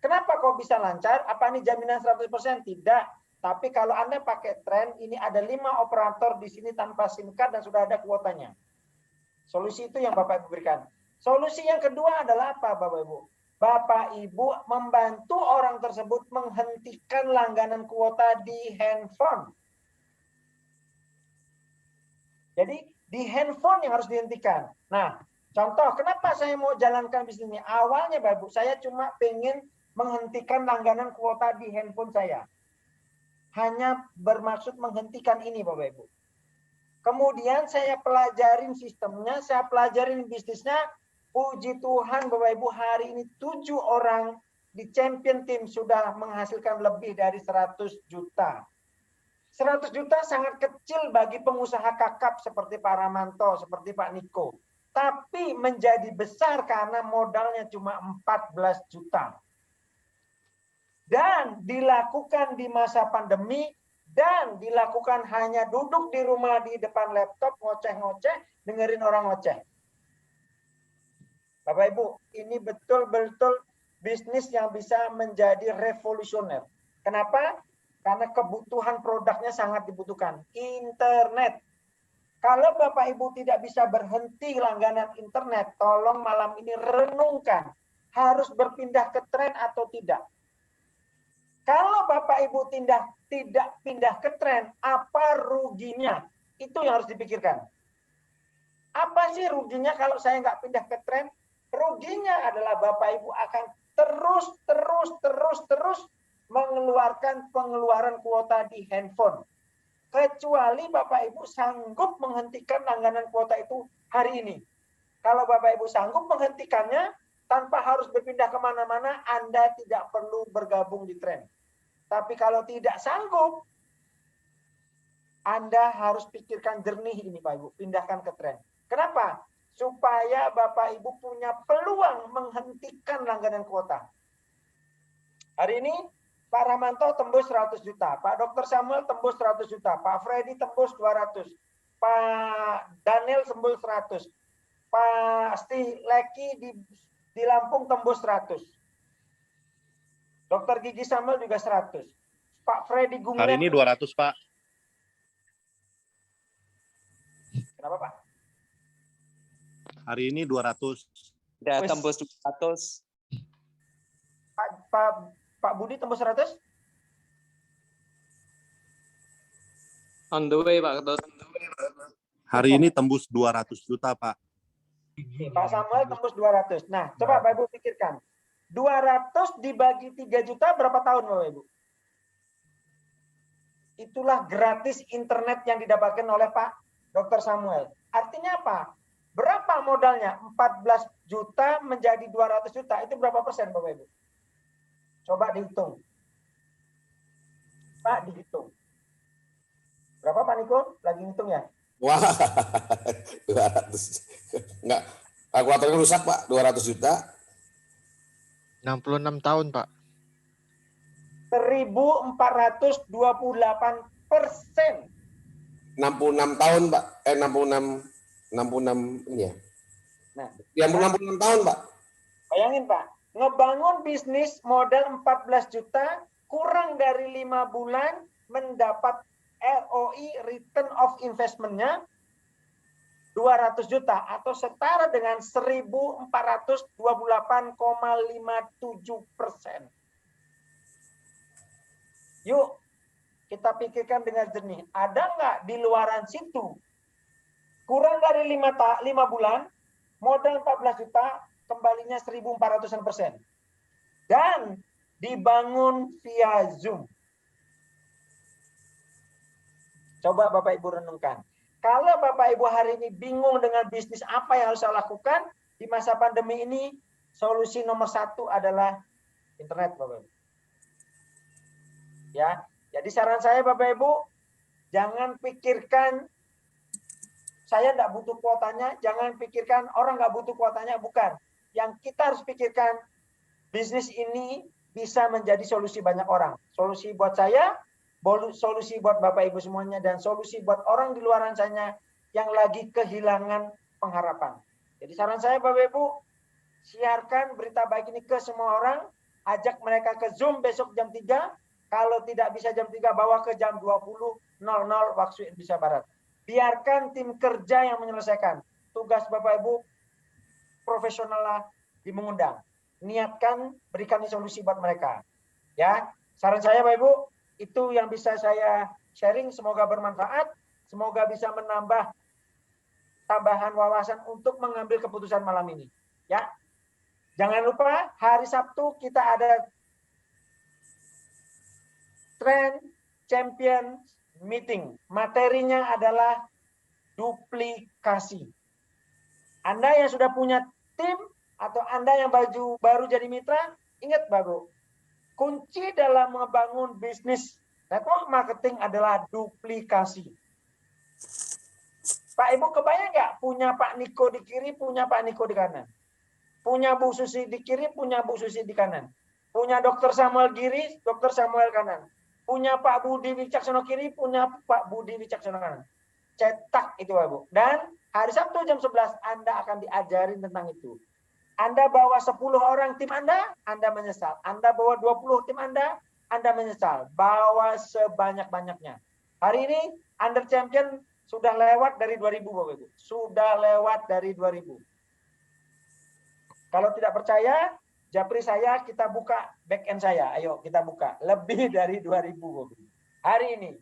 Speaker 16: Kenapa kok bisa lancar? Apa ini jaminan 100%? Tidak. Tapi kalau Anda pakai tren, ini ada 5 operator di sini tanpa SIM card dan sudah ada kuotanya. Solusi itu yang Bapak Ibu berikan. Solusi yang kedua adalah apa Bapak Ibu? Bapak Ibu membantu orang tersebut menghentikan langganan kuota di handphone. Jadi di handphone yang harus dihentikan. Nah, contoh kenapa saya mau jalankan bisnis ini? Awalnya Bapak Ibu, saya cuma pengen menghentikan langganan kuota di handphone saya. Hanya bermaksud menghentikan ini Bapak Ibu. Kemudian saya pelajarin sistemnya, saya pelajarin bisnisnya. Puji Tuhan Bapak Ibu, hari ini 7 orang di champion team sudah menghasilkan lebih dari 100 juta. 100 juta sangat kecil bagi pengusaha kakap seperti Pak Ramanto, seperti Pak Niko. Tapi menjadi besar karena modalnya cuma 14 juta. Dan dilakukan di masa pandemi, dan dilakukan hanya duduk di rumah di depan laptop, ngoceh-ngoceh, dengerin orang ngoceh. Bapak Ibu, ini betul-betul bisnis yang bisa menjadi revolusioner. Kenapa? Karena kebutuhan produknya sangat dibutuhkan. Internet. Kalau Bapak Ibu tidak bisa berhenti langganan internet, tolong malam ini renungkan. Harus berpindah ke tren atau tidak? Kalau Bapak Ibu tidak pindah ke tren, apa ruginya? Itu yang harus dipikirkan. Apa sih ruginya kalau saya nggak pindah ke tren? Ruginya adalah Bapak Ibu akan terus mengeluarkan pengeluaran kuota di handphone. Kecuali Bapak Ibu sanggup menghentikan langganan kuota itu hari ini. Kalau Bapak Ibu sanggup menghentikannya tanpa harus berpindah kemana-mana, Anda tidak perlu bergabung di tren. Tapi kalau tidak sanggup, Anda harus pikirkan jernih ini Pak Ibu, pindahkan ke tren. Kenapa? Supaya Bapak Ibu punya peluang menghentikan langganan kuota. Hari ini Pak Ramanto tembus 100 juta, Pak Dr. Samuel tembus 100 juta, Pak Freddy tembus 200, Pak Daniel tembus 100, Pak Leki di Lampung tembus 100. Dokter Gigi Samuel juga 100. Pak Freddy Gumilar.
Speaker 17: Hari ini 200, Pak.
Speaker 16: Kenapa, Pak?
Speaker 17: Hari ini 200.
Speaker 18: Udah tembus 200.
Speaker 16: Pak Budi tembus 100?
Speaker 18: On the way, Pak Ketut.
Speaker 17: Hari ini tembus 200 juta, Pak.
Speaker 16: Pak Samuel tembus 200. Nah, coba Bapak Ibu pikirkan. 200 dibagi 3 juta berapa tahun Bapak Ibu? Itulah gratis internet yang didapatkan oleh Pak Dr. Samuel. Artinya apa? Berapa modalnya? 14 juta menjadi 200 juta. Itu berapa persen Bapak Ibu? Coba dihitung. Pak, dihitung. Berapa Pak Niko? Lagi ngitung ya?
Speaker 5: Wah, 200. Enggak, kalkulatornya rusak Pak, 200 juta.
Speaker 6: 66 tahun Pak.
Speaker 16: 1.428%.
Speaker 5: 66 tahun Pak, 66 ini ya.
Speaker 16: Nah,
Speaker 5: 66 tahun Pak.
Speaker 16: Bayangin Pak, ngebangun bisnis modal 14 juta, kurang dari 5 bulan mendapat ROI return of investment-nya 200 juta atau setara dengan 1.428,57%. Yuk, kita pikirkan dengan jernih. Ada nggak di luaran situ? Kurang dari 5 bulan, modal 14 juta, kembalinya 1.400%. Dan dibangun via Zoom. Coba Bapak Ibu renungkan. Kalau Bapak Ibu hari ini bingung dengan bisnis apa yang harus saya lakukan di masa pandemi ini, solusi nomor 1 adalah internet Bapak Ibu. Ya, jadi saran saya Bapak Ibu, jangan pikirkan saya enggak butuh kuotanya, jangan pikirkan orang enggak butuh kuotanya, bukan. Yang kita harus pikirkan, bisnis ini bisa menjadi solusi banyak orang. Solusi buat saya, solusi buat Bapak Ibu semuanya, dan solusi buat orang di luar sana yang lagi kehilangan pengharapan. Jadi saran saya Bapak Ibu, siarkan berita baik ini ke semua orang, ajak mereka ke Zoom besok jam 3, kalau tidak bisa jam 3 bawa ke jam 20.00 waktu Indonesia Barat. Biarkan tim kerja yang menyelesaikan. Tugas Bapak Ibu profesional lah di mengundang. Niatkan berikan solusi buat mereka. Ya, saran saya Bapak Ibu, itu yang bisa saya sharing, semoga bermanfaat, semoga bisa menambah tambahan wawasan untuk mengambil keputusan malam ini. Ya, jangan lupa hari Sabtu kita ada Trend Champion Meeting. Materinya adalah duplikasi. Anda yang sudah punya tim atau Anda yang baru jadi mitra, ingat Bapak, kunci dalam membangun bisnis network marketing adalah duplikasi. Pak Ibu kebayang nggak punya Pak Niko di kiri, punya Pak Niko di kanan. Punya Bu Susi di kiri, punya Bu Susi di kanan. Punya Dr. Samuel kiri, Dr. Samuel kanan. Punya Pak Budi Wicaksono kiri, punya Pak Budi Wicaksono kanan. Cetak itu Pak Ibu. Dan hari Sabtu jam 11 Anda akan diajarin tentang itu. Anda bawa 10 orang tim Anda menyesal. Anda bawa 20 tim Anda menyesal. Bawa sebanyak-banyaknya. Hari ini Under Champion sudah lewat dari 2000 Bapak Ibu. Sudah lewat dari 2000. Kalau tidak percaya, japri saya, kita buka back end saya. Ayo kita buka. Lebih dari 2000 Bapak Ibu. Hari ini.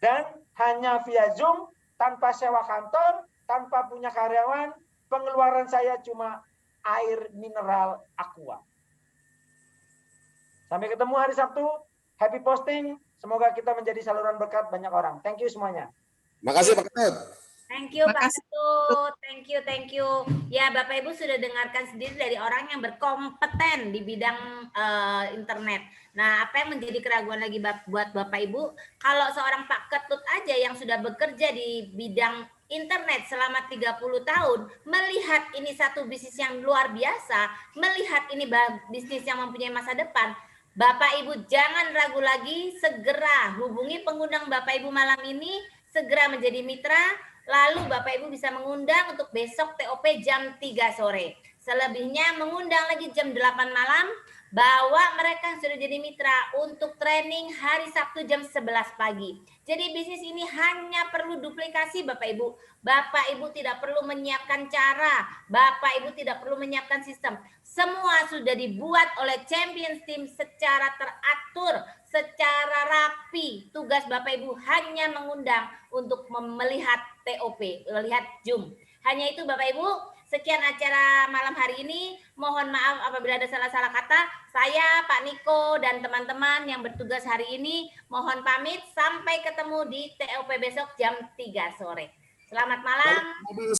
Speaker 16: Dan hanya via Zoom, tanpa sewa kantor, tanpa punya karyawan, pengeluaran saya cuma air mineral aqua. Sampai ketemu hari Sabtu. Happy posting. Semoga kita menjadi saluran berkat banyak orang. Thank you semuanya.
Speaker 5: Makasih Pak Ketut.
Speaker 1: Thank you Pak Ketut. Thank you. Ya Bapak Ibu sudah dengarkan sendiri dari orang yang berkompeten di bidang internet. Nah, apa yang menjadi keraguan lagi buat Bapak Ibu? Kalau seorang Pak Ketut aja yang sudah bekerja di bidang internet selama 30 tahun, melihat ini satu bisnis yang luar biasa, melihat ini bisnis yang mempunyai masa depan, Bapak Ibu jangan ragu lagi, segera hubungi pengundang Bapak Ibu malam ini, segera menjadi mitra, lalu Bapak Ibu bisa mengundang untuk besok TOP jam 3 sore. Selebihnya mengundang lagi jam 8 malam, bawa mereka yang sudah jadi mitra untuk training hari Sabtu jam 11 pagi. Jadi bisnis ini hanya perlu duplikasi Bapak Ibu. Bapak Ibu tidak perlu menyiapkan cara, Bapak Ibu tidak perlu menyiapkan sistem. Semua sudah dibuat oleh Champions Team secara teratur, secara rapi. Tugas Bapak Ibu hanya mengundang untuk melihat TOP, melihat Zoom. Hanya itu Bapak Ibu. Sekian acara malam hari ini. Mohon maaf apabila ada salah-salah kata. Saya, Pak Niko, dan teman-teman yang bertugas hari ini mohon pamit. Sampai ketemu di TOP besok jam 3 sore. Selamat malam.